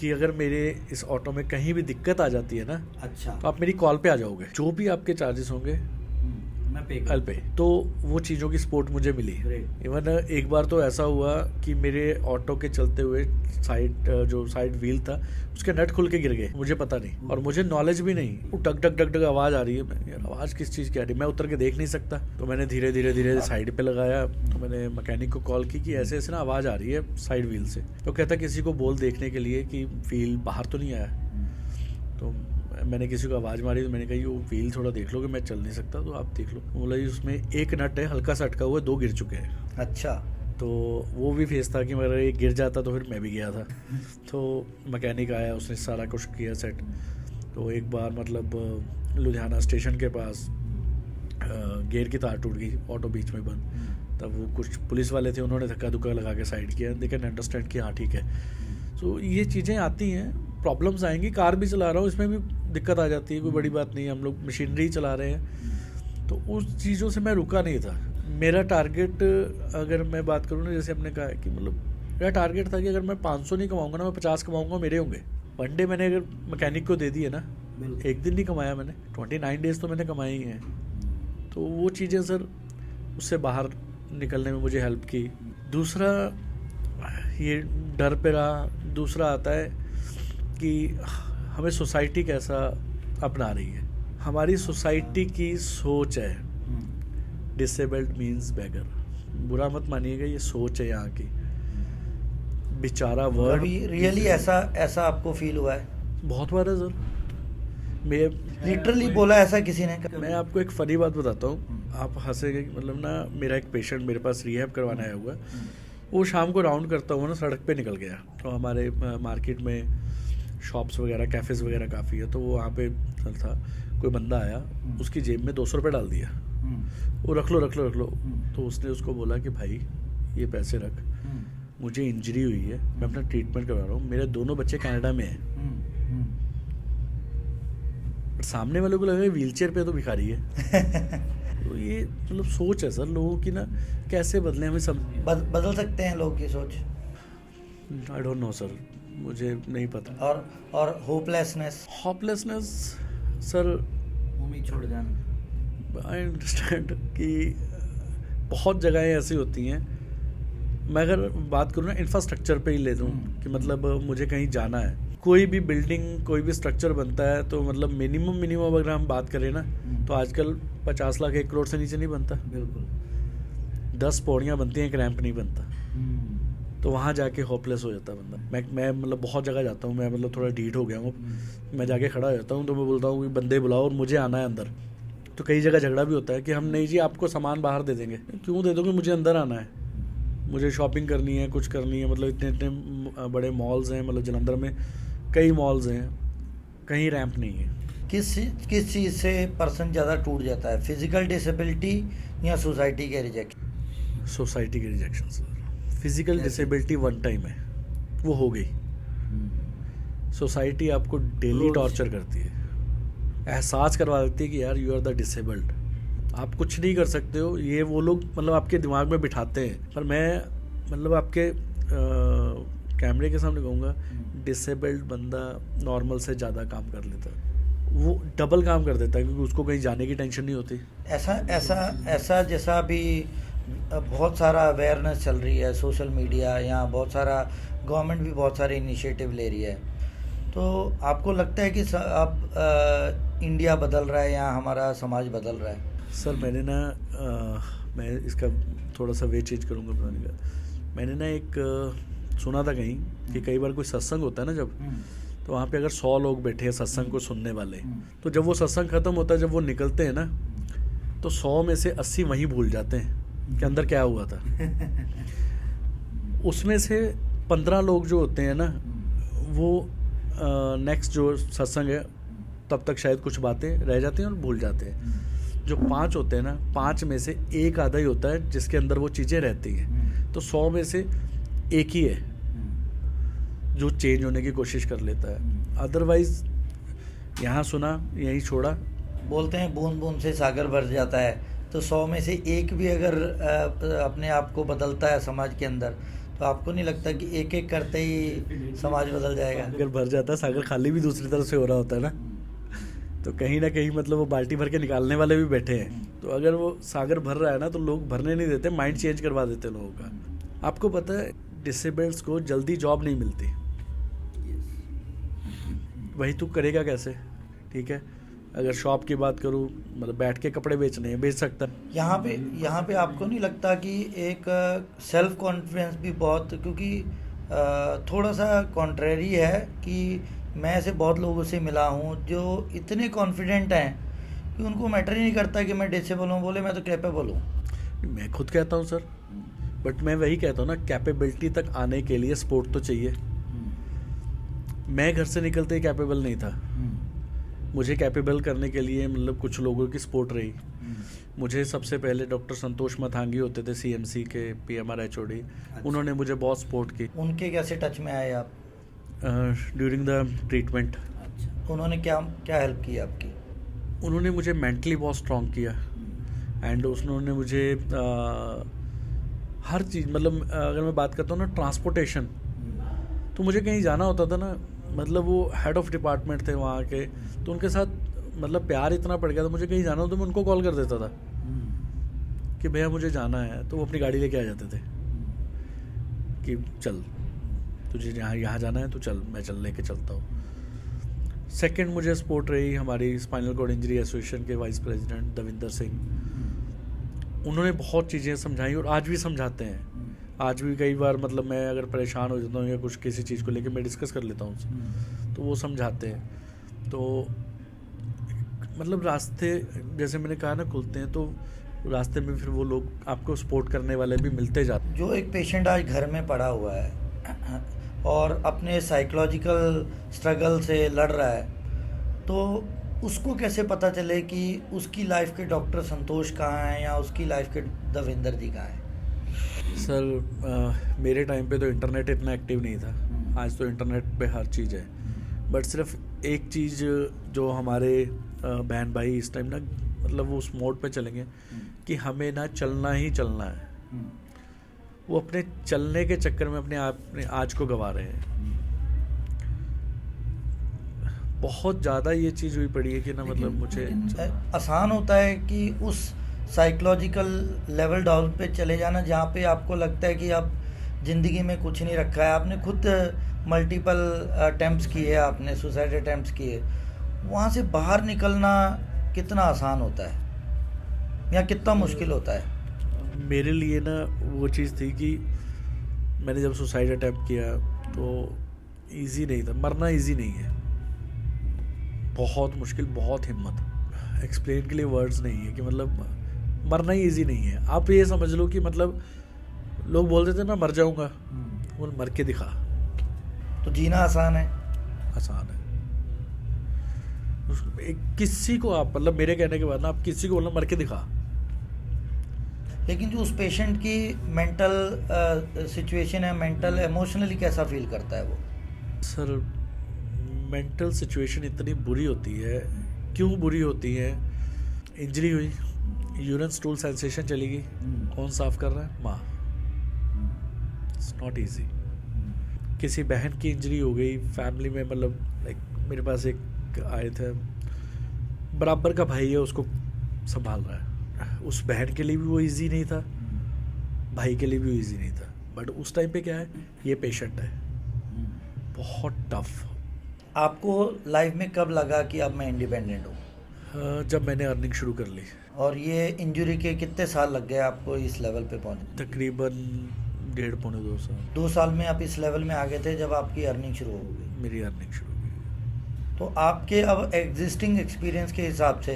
कि अगर मेरे इस ऑटो में कहीं भी दिक्कत आ जाती है ना, अच्छा, तो आप मेरी कॉल पे आ जाओगे, जो भी आपके चार्जेस होंगे मैं पे। तो वो चीज़ों की सपोर्ट मुझे मिली। इवन एक बार तो ऐसा हुआ कि मेरे ऑटो के चलते हुए जो साइड व्हील था उसके नट खुल के गिर गए, मुझे पता नहीं और मुझे नॉलेज भी नहीं। वो टक टक टक टक आवाज़ आ रही है, मैं यार आवाज़ किस चीज़ की आ रही है, मैं उतर के देख नहीं सकता। तो मैंने धीरे धीरे साइड पे लगाया, तो मैंने मैकेनिक को कॉल की कि ऐसे ऐसे ना आवाज़ आ रही है साइड व्हील से। तो कहता किसी को बोल देखने के लिए कि व्हील बाहर तो नहीं आया। तो मैंने किसी को आवाज़ मारी, तो मैंने कहा वो व्हील थोड़ा देख लो कि मैं चल नहीं सकता, तो आप देख लो। बोला जी उसमें एक नट है हल्का सा अटका हुआ है, 2 गिर चुके हैं। अच्छा, तो वो भी फेस था कि अगर एक गिर जाता तो फिर मैं भी गया था। तो मैकेनिक आया, उसने सारा कुछ किया सेट। तो एक बार मतलब लुधियाना स्टेशन के पास गेयर की तार टूट गई, ऑटो बीच में बंद। तब वो कुछ पुलिस वाले थे, उन्होंने धक्का धुक्का लगा के साइड किया, दे कैन अंडरस्टैंड कि हाँ ठीक है। तो ये चीज़ें आती हैं, प्रॉब्लम्स आएंगी। कार भी चला रहा हूँ, इसमें भी दिक्कत आ जाती है, कोई बड़ी बात नहीं है, हम लोग मशीनरी चला रहे हैं। तो उस चीज़ों से मैं रुका नहीं था। मेरा टारगेट, अगर मैं बात करूँ ना, जैसे हमने कहा है कि मतलब मेरा टारगेट था कि अगर मैं 500 नहीं कमाऊँगा ना, मैं 50 कमाऊँगा, मेरे होंगे। वन डे मैंने अगर मैकेनिक को दे दिए ना, एक दिन नहीं कमाया मैंने, 29 डेज तो मैंने कमाए ही हैं। तो वो चीज़ें सर उससे बाहर निकलने में मुझे हेल्प की। दूसरा ये डर पे रहा। दूसरा आता है कि हमें सोसाइटी कैसा अपना रही है। हमारी सोसाइटी की सोच है डिसेबल्ड मीन्स बेगर। बुरा मत मानिएगा, ये सोच है यहाँ की। बेचारा वर्ड अभी रियली ऐसा आपको फील हुआ है? बहुत बार है सर। मैं लिटरली बोला ऐसा किसी ने? मैं आपको एक फनी बात बताता हूँ, आप हंसेंगे। मतलब ना, मेरा एक पेशेंट मेरे पास रिहैब करवाना आया हुआ, वो शाम को राउंड करता हुआ ना सड़क पे निकल गया। तो हमारे मार्केट में शॉप्स वगैरह, कैफ़ेज़ वगैरह काफ़ी है, तो वो वहाँ पे था। कोई बंदा आया, उसकी जेब में 200 रुपये डाल दिया, वो रख लो। तो उसने उसको बोला कि भाई ये पैसे रख, मुझे इंजरी हुई है, मैं अपना ट्रीटमेंट करवा रहा हूँ, मेरे दोनों बच्चे कनाडा में हैं। बट सामने वाले को लगा व्हील चेयर पे तो भिखारी है। तो ये मतलब सोच है सर लोगों की ना, कैसे बदले हमें सब। बदल सकते हैं लोगों की सोच? आई डोंट नो सर, मुझे नहीं पता। और होपलेसनेस सर, उम्मीद छोड़ जाना। आई अंडरस्टैंड कि बहुत जगहें ऐसी होती हैं। मैं अगर बात करूँ ना, इंफ्रास्ट्रक्चर पे ही ले दूँ कि मतलब मुझे कहीं जाना है, कोई भी बिल्डिंग, कोई भी स्ट्रक्चर बनता है तो मतलब मिनिमम अगर हम बात करें ना, तो आजकल 50 लाख 1 करोड़ से नीचे नहीं बनता। बिल्कुल 10 पौड़ियाँ बनती हैं, एक रैंप नहीं बनता। तो वहाँ जाके होपलेस हो जाता है बंदा। मैं मतलब बहुत जगह जाता हूँ, मैं मतलब थोड़ा ढीठ हो गया हूँ, मैं जाके खड़ा हो जाता हूँ, तो मैं बोलता हूँ कि बंदे बुलाओ और मुझे आना है अंदर। तो कई जगह झगड़ा भी होता है कि हम नहीं जी आपको सामान बाहर दे देंगे। क्यों दे दोगे, मुझे अंदर आना है, मुझे शॉपिंग करनी है, कुछ करनी है। मतलब इतने बड़े मॉल्स हैं, मतलब जलंधर में कई मॉल्स हैं, कहीं रैंप नहीं है। किस चीज़ से पर्सन ज़्यादा टूट जाता है, फिजिकल डिसेबिलिटी या सोसाइटी के रिजेक्शन? सोसाइटी के rejection sir. Physical disability one time है, वो हो गई। सोसाइटी आपको डेली टॉर्चर करती है, एहसास करवा देती है कि यार यू आर द डिसेबल्ड, आप कुछ नहीं कर सकते हो। ये वो लोग मतलब आपके दिमाग में बिठाते हैं। पर मैं मतलब आपके कैमरे के सामने कहूँगा, डिसेबल्ड बंदा नॉर्मल से ज़्यादा काम कर लेता है, वो डबल काम कर देता है क्योंकि उसको कहीं जाने की टेंशन नहीं होती। ऐसा जैसा अभी बहुत सारा अवेयरनेस चल रही है सोशल मीडिया, या बहुत सारा गवर्नमेंट भी बहुत सारे इनिशिएटिव ले रही है, तो आपको लगता है कि अब इंडिया बदल रहा है या हमारा समाज बदल रहा है? सर मैंने ना मैं इसका थोड़ा सा वे चेंज करूँगा बताने का। मैंने ना एक सुना था कहीं कि कई बार कोई सत्संग होता है ना जब, तो वहाँ पे अगर 100 लोग बैठे हैं सत्संग को सुनने वाले, तो जब वो सत्संग खत्म होता है, जब वो निकलते हैं ना, तो 100 में से 80 वहीं भूल जाते हैं कि अंदर क्या हुआ था। उसमें से 15 लोग जो होते हैं ना, वो नेक्स्ट जो सत्संग है तब तक शायद कुछ बातें रह जाती हैं और भूल जाते हैं। जो 5 होते हैं ना, 5 में से एक आधा ही होता है जिसके अंदर वो चीज़ें रहती हैं। तो 100 में से एक ही है जो चेंज होने की कोशिश कर लेता है। अदरवाइज यहाँ सुना यहीं छोड़ा। बोलते हैं बूंद बूंद से सागर भर जाता है, तो 100 में से एक भी अगर अपने आप को बदलता है समाज के अंदर, तो आपको नहीं लगता कि एक एक करते ही समाज बदल जाएगा? अगर भर जाता है, सागर खाली भी दूसरी तरफ से हो रहा होता है ना, तो कहीं ना कहीं मतलब वो बाल्टी भर के निकालने वाले भी बैठे हैं। तो अगर वो सागर भर रहा है ना, तो लोग भरने नहीं देते, माइंड चेंज करवा देते लोगों का। आपको पता है डिसेबल्ड्स को जल्दी जॉब नहीं मिलती, वही तू करेगा कैसे? ठीक है, अगर शॉप की बात करूँ, मतलब बैठ के कपड़े बेचने हैं, बेच सकता है। यहाँ पे आपको नहीं लगता कि एक सेल्फ कॉन्फिडेंस भी बहुत, क्योंकि थोड़ा सा कॉन्ट्रेरी है कि मैं ऐसे बहुत लोगों से मिला हूँ जो इतने कॉन्फिडेंट हैं कि उनको मैटर ही नहीं करता कि मैं डिसेबल हूँ, बोले मैं तो कैपेबल हूँ। मैं खुद कहता हूँ सर, बट मैं वही कहता हूँ ना, कैपेबिलिटी तक आने के लिए सपोर्ट तो चाहिए। मैं घर से निकलते ही कैपेबल नहीं था, मुझे कैपेबल करने के लिए मतलब कुछ लोगों की सपोर्ट रही। मुझे सबसे पहले डॉक्टर संतोष मथांगी होते थे सीएमसी के PMR HOD, उन्होंने मुझे बहुत सपोर्ट की। उनके कैसे टच में आए आप? During the treatment. अच्छा, उन्होंने क्या क्या हेल्प की आपकी? उन्होंने मुझे मेंटली बहुत स्ट्रॉन्ग किया, एंड उन्होंने मुझे हर चीज़, मतलब अगर मैं बात करता हूँ ना, ट्रांसपोर्टेशन, तो मुझे कहीं जाना होता था ना, मतलब वो हेड ऑफ डिपार्टमेंट थे वहाँ के, तो उनके साथ मतलब प्यार इतना पड़ गया था, मुझे कहीं जाना हो तो मैं उनको कॉल कर देता था कि भैया मुझे जाना है, तो वो अपनी गाड़ी लेके आ जाते थे कि चल तुझे यहाँ जाना है तो चल, मैं लेके चलता हूँ। सेकंड मुझे सपोर्ट रही हमारी स्पाइनल कॉर्ड इंजरी एसोसिएशन के वाइस प्रेसिडेंट दविंदर सिंह, उन्होंने बहुत चीज़ें समझाई और आज भी समझाते हैं। आज भी कई बार मतलब मैं अगर परेशान हो जाता हूँ या कुछ किसी चीज़ को लेके मैं डिस्कस कर लेता हूँ उनसे, तो वो समझाते हैं। तो मतलब रास्ते जैसे मैंने कहा ना खुलते हैं, तो रास्ते में फिर वो लोग आपको सपोर्ट करने वाले भी मिलते जाते हैं। जो एक पेशेंट आज घर में पड़ा हुआ है और अपने साइकोलॉजिकल स्ट्रगल से लड़ रहा है, तो उसको कैसे पता चले कि उसकी लाइफ के डॉक्टर संतोष कहाँ हैं या उसकी लाइफ के दविंदर जी कहाँ हैं? सर मेरे टाइम पे तो इंटरनेट इतना एक्टिव नहीं था, आज तो इंटरनेट पे हर चीज़ है। बट सिर्फ एक चीज़ जो हमारे बहन भाई इस टाइम ना मतलब वो उस मोड पे चलेंगे कि हमें ना चलना ही चलना है, वो अपने चलने के चक्कर में अपने आज को गंवा रहे हैं। बहुत ज़्यादा ये चीज़ हुई पड़ी है कि ना मतलब मुझे आसान होता है कि उस साइकोलॉजिकल लेवल डाउन पे चले जाना जहाँ पे आपको लगता है कि आप ज़िंदगी में कुछ नहीं रखा है। आपने खुद मल्टीपल अटेम्प्ट्स किए, आपने सुसाइड अटेम्प्ट्स किए, वहाँ से बाहर निकलना कितना आसान होता है या कितना मुश्किल होता है? मेरे लिए ना वो चीज़ थी कि मैंने जब सुसाइड अटेम्प्ट किया तो इजी नहीं था, मरना इजी नहीं है, बहुत मुश्किल, बहुत हिम्मत, एक्सप्लेन के लिए वर्ड्स नहीं है कि मतलब मरना ही इजी नहीं है। आप ये समझ लो कि मतलब लोग बोलते थे ना मर जाऊंगा, वो मर के दिखा। तो जीना आसान है? आसान है। किसी को आप मतलब मेरे कहने के बाद ना आप किसी को बोलना मर के दिखा। लेकिन जो उस पेशेंट की मेंटल सिचुएशन है, मेंटल इमोशनली कैसा फील करता है वो? सर मेंटल सिचुएशन इतनी बुरी होती है। क्यों बुरी होती है? इंजरी हुई, यूरिन स्टूल सेंसेशन चली गई, कौन साफ कर रहा है? माँ। It's not easy. किसी बहन की इंजरी हो गई फैमिली में, मतलब लाइक मेरे पास एक आए थे, बराबर का भाई है, उसको संभाल रहा है। उस बहन के लिए भी वो इजी नहीं था, भाई के लिए भी इजी नहीं था, बट उस टाइम पे क्या है, ये पेशेंट है, बहुत टफ। आपको लाइफ में कब लगा कि अब मैं इंडिपेंडेंट हूँ? जब मैंने अर्निंग शुरू कर ली। और ये इंजरी के कितने साल लग गए आपको इस लेवल पे पहुँचने? तकरीबन 1.5-2 साल। 2 साल में आप इस लेवल में आ गए थे जब आपकी अर्निंग शुरू हो गई। मेरी अर्निंग शुरू हुई। तो आपके अब एग्जिस्टिंग एक्सपीरियंस के हिसाब से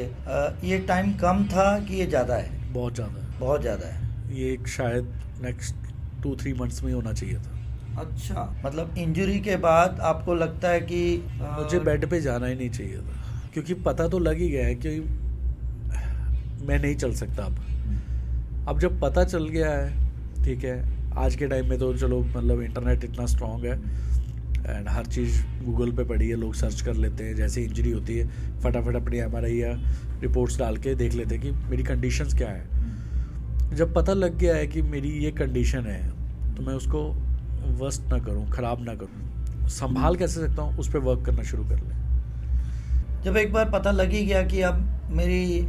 ये टाइम कम था कि ये ज़्यादा है? बहुत ज़्यादा है। बहुत ज़्यादा है। ये एक शायद नेक्स्ट 2-3 मंथ्स में होना चाहिए था। अच्छा, मतलब इंजरी के बाद आपको लगता है कि मुझे बेड पे जाना ही नहीं चाहिए था, क्योंकि पता तो लग ही गया है कि मैं नहीं चल सकता अब जब पता चल गया है, ठीक है, आज के टाइम में तो चलो मतलब इंटरनेट इतना स्ट्रांग है एंड हर चीज़ गूगल पे पड़ी है, लोग सर्च कर लेते हैं, जैसे इंजरी होती है फटाफट अपनी MRI या रिपोर्ट्स डाल के देख लेते हैं कि मेरी कंडीशंस क्या है। जब पता लग गया है कि मेरी ये कंडीशन है तो मैं उसको वर्स्ट ना करूं, ख़राब ना करूं, संभाल कैसे सकता हूं, उस पर वर्क करना शुरू कर लें। जब एक बार पता लग ही गया कि अब मेरी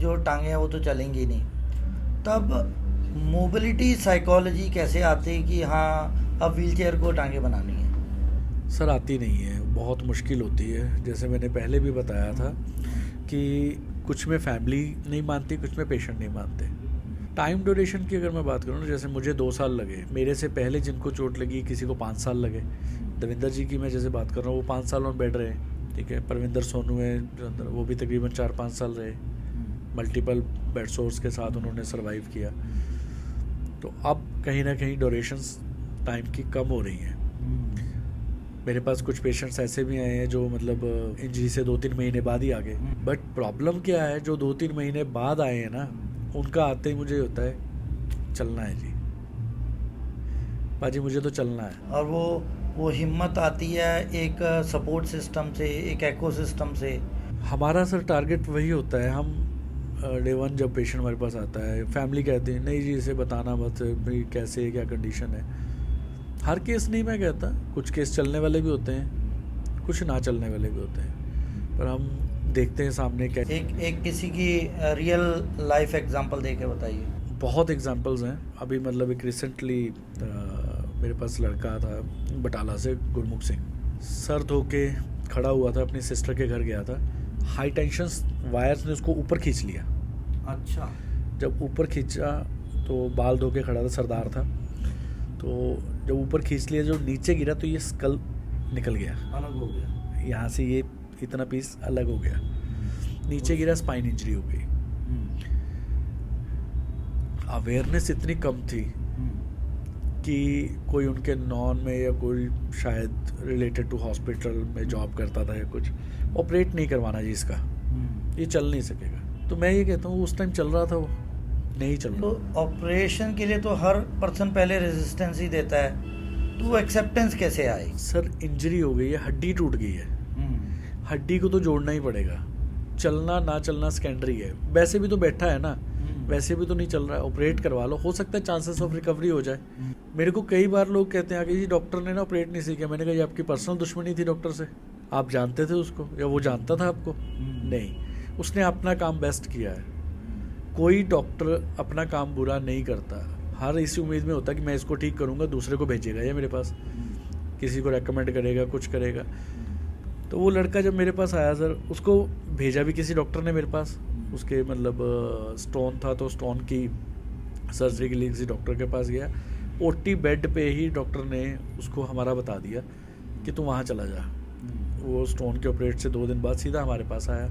जो टांगें हैं वो तो चलेंगी नहीं, तब मोबिलिटी साइकोलॉजी कैसे आती है कि हाँ अब व्हीलचेयर को टांगे बनानी है? सर आती नहीं है, बहुत मुश्किल होती है। जैसे मैंने पहले भी बताया था कि कुछ में फैमिली नहीं मानती, कुछ में पेशेंट नहीं मानते। टाइम ड्यूरेशन की अगर मैं बात करूँ ना, जैसे मुझे 2 साल लगे, मेरे से पहले जिनको चोट लगी किसी को 5 साल लगे। देवेंद्र जी की मैं जैसे बात कर रहा हूँ, वो 5 साल में बेड रहे, ठीक है। परविंदर सोनू है जो अंदर, वो भी तकरीबन 4-5 साल रहे, मल्टीपल बेड सोर्स के साथ उन्होंने सर्वाइव किया। तो अब कहीं ना कहीं ड्यूरेशंस टाइम की कम हो रही हैं। मेरे पास कुछ पेशेंट्स ऐसे भी आए हैं जो मतलब इंजरी से 2-3 महीने बाद ही आ गए, बट प्रॉब्लम क्या है, जो 2-3 महीने बाद आए हैं ना, उनका आते ही मुझे होता है चलना है जी, बाजी मुझे तो चलना है। और वो हिम्मत आती है एक सपोर्ट सिस्टम से, एक इकोसिस्टम से। हमारा सर टारगेट वही होता है। हम डे 1 जब पेशेंट हमारे पास आता है, फैमिली कहती है नहीं जी इसे बताना मत भाई, कैसे क्या कंडीशन है। हर केस नहीं मैं कहता, कुछ केस चलने वाले भी होते हैं, कुछ ना चलने वाले भी होते हैं, पर हम देखते हैं सामने क्या। एक किसी की रियल लाइफ एग्जांपल दे के बताइए। बहुत एग्जांपल्स हैं। अभी मतलब एक रिसेंटली मेरे पास लड़का था बटाला से, गुरमुख सिंह, सर धो के खड़ा हुआ था, अपनी सिस्टर के घर गया था, हाई टेंशन वायर्स ने उसको ऊपर खींच लिया। अच्छा। जब ऊपर खींचा तो बाल धो के खड़ा था, सरदार था, तो जब ऊपर खींच लिया, जो नीचे गिरा तो ये स्कल निकल गया, अलग हो गया, यहाँ से ये इतना पीस अलग हो गया, नीचे गिरा, स्पाइन इंजरी हो गई। अवेयरनेस इतनी कम थी कि कोई उनके नॉन में या कोई शायद रिलेटेड टू हॉस्पिटल में जॉब करता था या कुछ, ऑपरेट नहीं करवाना जी इसका, ये चल नहीं सकेगा। तो मैं ये कहता हूँ उस टाइम चल रहा था, वो नहीं चल रहा। तो ऑपरेशन के लिए तो हर पर्सन पहले रेजिस्टेंस ही देता है, तो वो एक्सेप्टेंस कैसे आई? सर इंजरी हो गई है, हड्डी टूट गई है, हड्डी को तो जोड़ना ही पड़ेगा, चलना ना चलना सेकेंडरी है। वैसे भी तो बैठा है ना, वैसे भी तो नहीं चल रहा है, ऑपरेट करवा लो, हो सकता है चांसेस ऑफ रिकवरी हो जाए। मेरे को कई बार लोग कहते हैं कि जी डॉक्टर ने ना ऑपरेट नहीं सीखा। मैंने कहा ये आपकी पर्सनल दुश्मनी थी डॉक्टर से, आप जानते थे उसको या वो जानता था आपको? नहीं, उसने अपना काम बेस्ट किया है। कोई डॉक्टर अपना काम बुरा नहीं करता, हर इसी उम्मीद में होता है कि मैं इसको ठीक करूँगा, दूसरे को भेजेगा या मेरे पास किसी को रेकमेंड करेगा, कुछ करेगा। तो वो लड़का जब मेरे पास आया सर, उसको भेजा भी किसी डॉक्टर ने मेरे पास, उसके मतलब स्टोन था तो स्टोन की सर्जरी के लिए किसी डॉक्टर के पास गया, ओटी बेड पे ही डॉक्टर ने उसको हमारा बता दिया कि तू वहाँ चला जा। वो स्टोन के ऑपरेट से 2 दिन बाद सीधा हमारे पास आया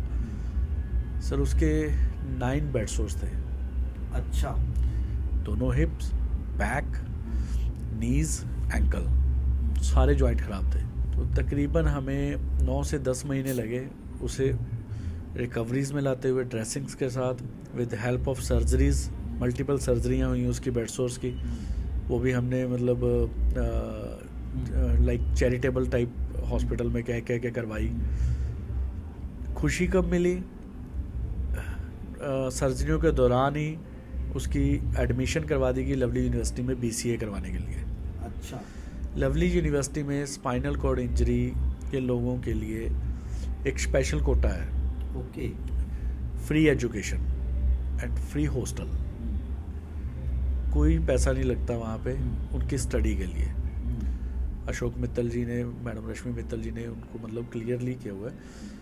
सर। उसके 9 बेड सोर्स थे। अच्छा। दोनों हिप्स, बैक, नीज, एंकल, सारे जॉइंट ख़राब थे। तो तकरीबन हमें 9 से 10 महीने लगे उसे रिकवरीज में लाते हुए, ड्रेसिंग्स के साथ, with help of surgeries. Multiple सर्जरियाँ हुई उसकी बेड सोर्स की, वो भी हमने मतलब लाइक चैरिटेबल टाइप हॉस्पिटल में कह के करवाई। खुशी कब मिली? सर्जरियों के दौरान ही उसकी एडमिशन करवा दी गई लवली यूनिवर्सिटी में BCA करवाने के लिए। अच्छा। लवली यूनिवर्सिटी में स्पाइनल कॉर्ड इंजरी के लोगों के लिए एक स्पेशल कोटा है, okay. Free education and free hostel, कोई पैसा नहीं लगता वहाँ पे उनकी स्टडी के लिए। अशोक मित्तल जी ने, मैडम रश्मि मित्तल जी ने उनको मतलब क्लियरली किया हुआ है।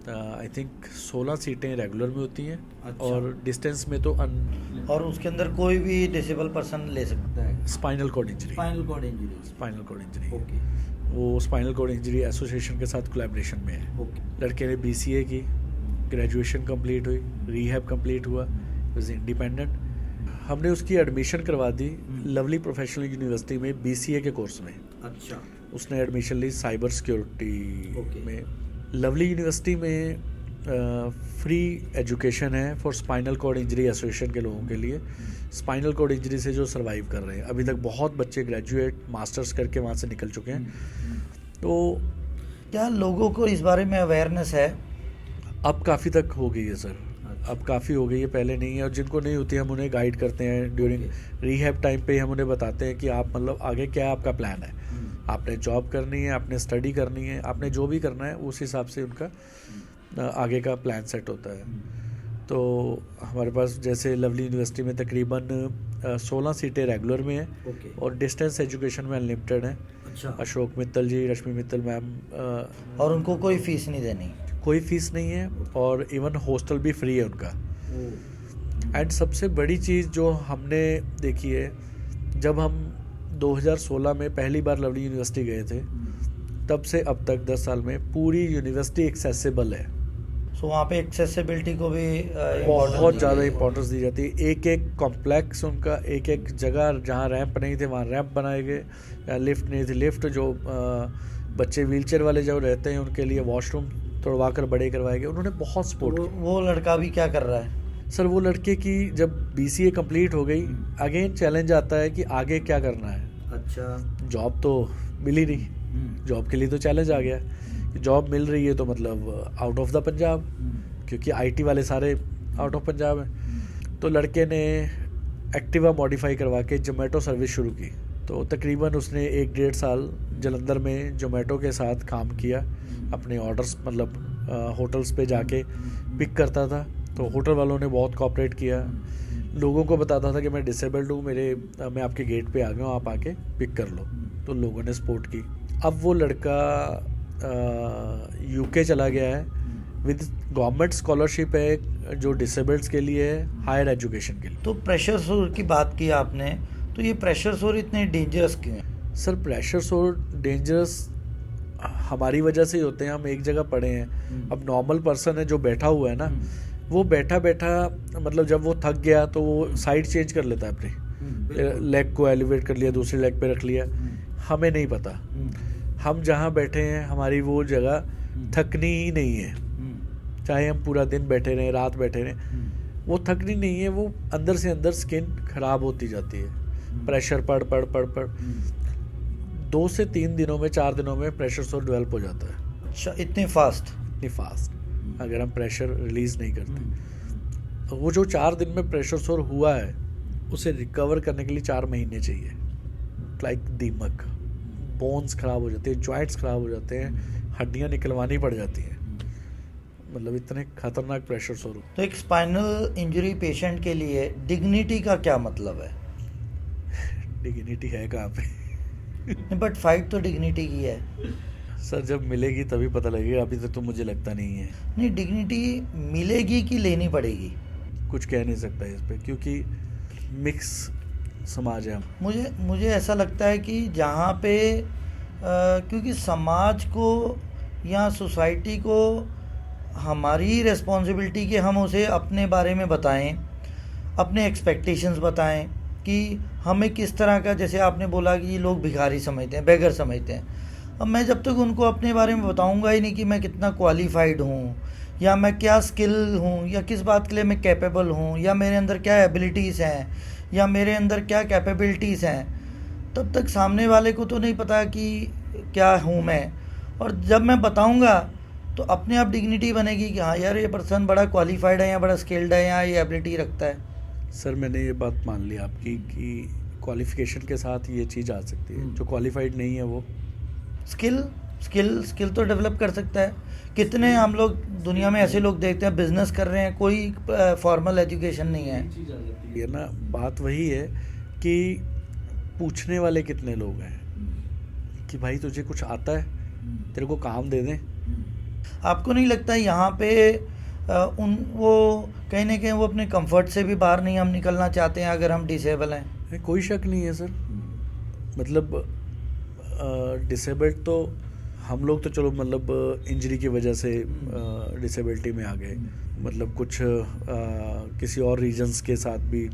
आई थिंक 16 सीटें रेगुलर में होती हैं। अच्छा। और डिस्टेंस में तो और उसके अंदर कोई भी डिसेबल पर्सन ले सकता है। Spinal cord injury, spinal cord injury, spinal cord injury, okay. वो स्पाइनल कॉर्ड इंजरी एसोसिएशन के साथ कोलैबोरेशन में है। ओके। लड़के ने BCA की, ग्रेजुएशन कंप्लीट हुई, रीहैब कंप्लीट हुआ, वाज इंडिपेंडेंट। हमने उसकी एडमिशन करवा दी लवली प्रोफेशनल यूनिवर्सिटी में BCA के कोर्स में। अच्छा। उसने एडमिशन ली साइबर सिक्योरिटी ओके। में। लवली यूनिवर्सिटी में फ्री एजुकेशन है for spinal cord injury association के लोगों के लिए, स्पाइनल कॉर्ड इंजरी से जो सरवाइव कर रहे हैं। अभी तक बहुत बच्चे ग्रेजुएट मास्टर्स करके वहाँ से निकल चुके हैं। तो क्या लोगों को इस बारे में अवेयरनेस है? अब काफ़ी तक हो गई है सर, अब काफ़ी हो गई है, पहले नहीं है। और जिनको नहीं होती हम उन्हें गाइड करते हैं ड्यूरिंग रीहैब टाइम पे। हम उन्हें बताते हैं कि आप मतलब आगे क्या आपका प्लान है, आपने जॉब करनी है, आपने स्टडी करनी है, आपने जो भी करना है उस हिसाब से उनका आगे का प्लान सेट होता है। तो हमारे पास जैसे लवली यूनिवर्सिटी में तकरीबन 16 सीटें रेगुलर में हैं और डिस्टेंस एजुकेशन में अनलिमिटेड हैं। अच्छा। अशोक मित्तल जी, रश्मि मित्तल मैम, और उनको कोई फीस नहीं देनी? कोई फीस नहीं है और इवन हॉस्टल भी फ्री है उनका। एंड सबसे बड़ी चीज़ जो हमने देखी है, जब हम 2016 में पहली बार लवली यूनिवर्सिटी गए थे, तब से अब तक 10 साल में पूरी यूनिवर्सिटी एक्सेसिबल है। सो वहाँ पे एक्सेसिबिलिटी को भी बहुत ज़्यादा इंपॉर्टेंस दी जाती है। एक एक कॉम्प्लेक्स उनका, एक एक जगह जहाँ रैंप नहीं थे वहाँ रैंप बनाए गए, या लिफ्ट नहीं थी लिफ्ट, जो बच्चे व्हीलचेयर वाले जो रहते हैं उनके लिए वॉशरूम तोड़वा कर बड़े करवाए गए। उन्होंने बहुत सपोर्ट किया। वो लड़का भी क्या कर रहा है? सर वो लड़के की जब BCA कंप्लीट हो गई, अगेन चैलेंज आता है कि आगे क्या करना है। अच्छा। जॉब तो मिल ही नहीं, जॉब के लिए तो चैलेंज आ गया कि जॉब मिल रही है तो मतलब आउट ऑफ द पंजाब, क्योंकि IT वाले सारे आउट ऑफ पंजाब हैं। तो लड़के ने एक्टिवा मॉडिफाई करवा के जोमेटो सर्विस शुरू की। तो तकरीबन उसने 1-1.5 साल जलंधर में जोमेटो के साथ काम किया। अपने ऑर्डर्स मतलब होटल्स पे जाके पिक करता था। तो होटल वालों ने बहुत कोऑपरेट किया, लोगों को बताता था कि मैं डिसेबल्ड हूँ, मैं आपके गेट पे आ गया हूँ, आप आके पिक कर लो। तो लोगों ने सपोर्ट की। अब वो लड़का UK चला गया है विद गवर्नमेंट स्कॉलरशिप है जो डिसेबल्ड्स के लिए है, हायर एजुकेशन के लिए। तो प्रेशर सोर की बात की आपने, तो ये प्रेशर सोर इतने डेंजरस क्यों है? सर प्रेशर सोर डेंजरस हमारी वजह से ही होते हैं, हम एक जगह पड़े हैं। अब नॉर्मल पर्सन है जो बैठा हुआ है ना, वो बैठा बैठा मतलब जब वो थक गया तो वो साइड चेंज कर लेता है अपनी, लेग को एलिवेट कर लिया, दूसरे लेग पे रख लिया। हमें नहीं पता, हम जहाँ बैठे हैं हमारी वो जगह थकनी ही नहीं है, चाहे हम पूरा दिन बैठे रहें, रात बैठे रहें, वो थकनी नहीं है। वो अंदर से अंदर स्किन खराब होती जाती है, प्रेशर पड़ पड़ पड़ पड़ 2 से 3 दिनों में, 4 दिनों में प्रेशर सोर डेवलप हो जाता है। अच्छा, इतनी फास्ट अगर हम प्रेशर रिलीज नहीं करते। तो वो जो 4 दिन में प्रेशर सोर हुआ है उसे रिकवर करने के लिए 4 महीने चाहिए। लाइक दीमक, बोन्स खराब हो जाते हैं, जॉइंट्स खराब हो जाते हैं, हड्डियां निकलवानी पड़ जाती हैं, मतलब इतने खतरनाक प्रेशर सोर हो। तो एक स्पाइनल इंजरी पेशेंट के लिए डिग्निटी का क्या मतलब है? डिग्निटी है कहाँ पे? बट फाइट तो डिग्निटी की है सर, जब मिलेगी तभी पता लगेगा, अभी तक तो मुझे लगता नहीं है। नहीं, डिग्निटी मिलेगी कि लेनी पड़ेगी? कुछ कह नहीं सकता इस पे, क्योंकि मिक्स समाज है हम। मुझे ऐसा लगता है कि जहाँ पे क्योंकि समाज को या सोसाइटी को हमारी रिस्पॉन्सिबिलिटी कि हम उसे अपने बारे में बताएं, अपने एक्सपेक्टेशंस बताएं कि हमें किस तरह का, जैसे आपने बोला कि लोग भिखारी समझते हैं, बेगर समझते हैं। अब मैं जब तक उनको अपने बारे में बताऊंगा ही नहीं कि मैं कितना क्वालिफाइड हूँ, या मैं क्या स्किल हूँ, या किस बात के लिए मैं कैपेबल हूँ, या मेरे अंदर क्या एबिलिटीज़ हैं, या मेरे अंदर क्या कैपेबिलिटीज़ हैं, तब तक सामने वाले को तो नहीं पता कि क्या हूँ मैं। और जब मैं बताऊंगा तो अपने आप डिग्निटी बनेगी कि हाँ यार, ये पर्सन बड़ा क्वालिफाइड है, या बड़ा स्किल्ड है, या ये एबिलिटी रखता है। सर मैंने ये बात मान ली आपकी कि क्वालिफिकेशन के साथ ये चीज़ आ सकती है। जो क्वालिफाइड नहीं है वो स्किल तो डेवलप कर सकता है। कितने हम लोग दुनिया में ऐसे लोग देखते हैं बिजनेस कर रहे हैं, कोई फॉर्मल एजुकेशन नहीं है। ये ना बात वही है कि पूछने वाले कितने लोग हैं कि भाई तुझे कुछ आता है, तेरे को काम दे दें। आपको नहीं लगता यहाँ पे वो कहीं ना कहीं वो अपने कंफर्ट से भी बाहर नहीं हम निकलना चाहते हैं अगर हम डिसेबल हैं? कोई शक नहीं है सर। मतलब डिसेबल्ड तो हम लोग तो चलो मतलब इंजरी की वजह से डिसेबिलिटी में आ गए, मतलब कुछ किसी और रीजंस के साथ भी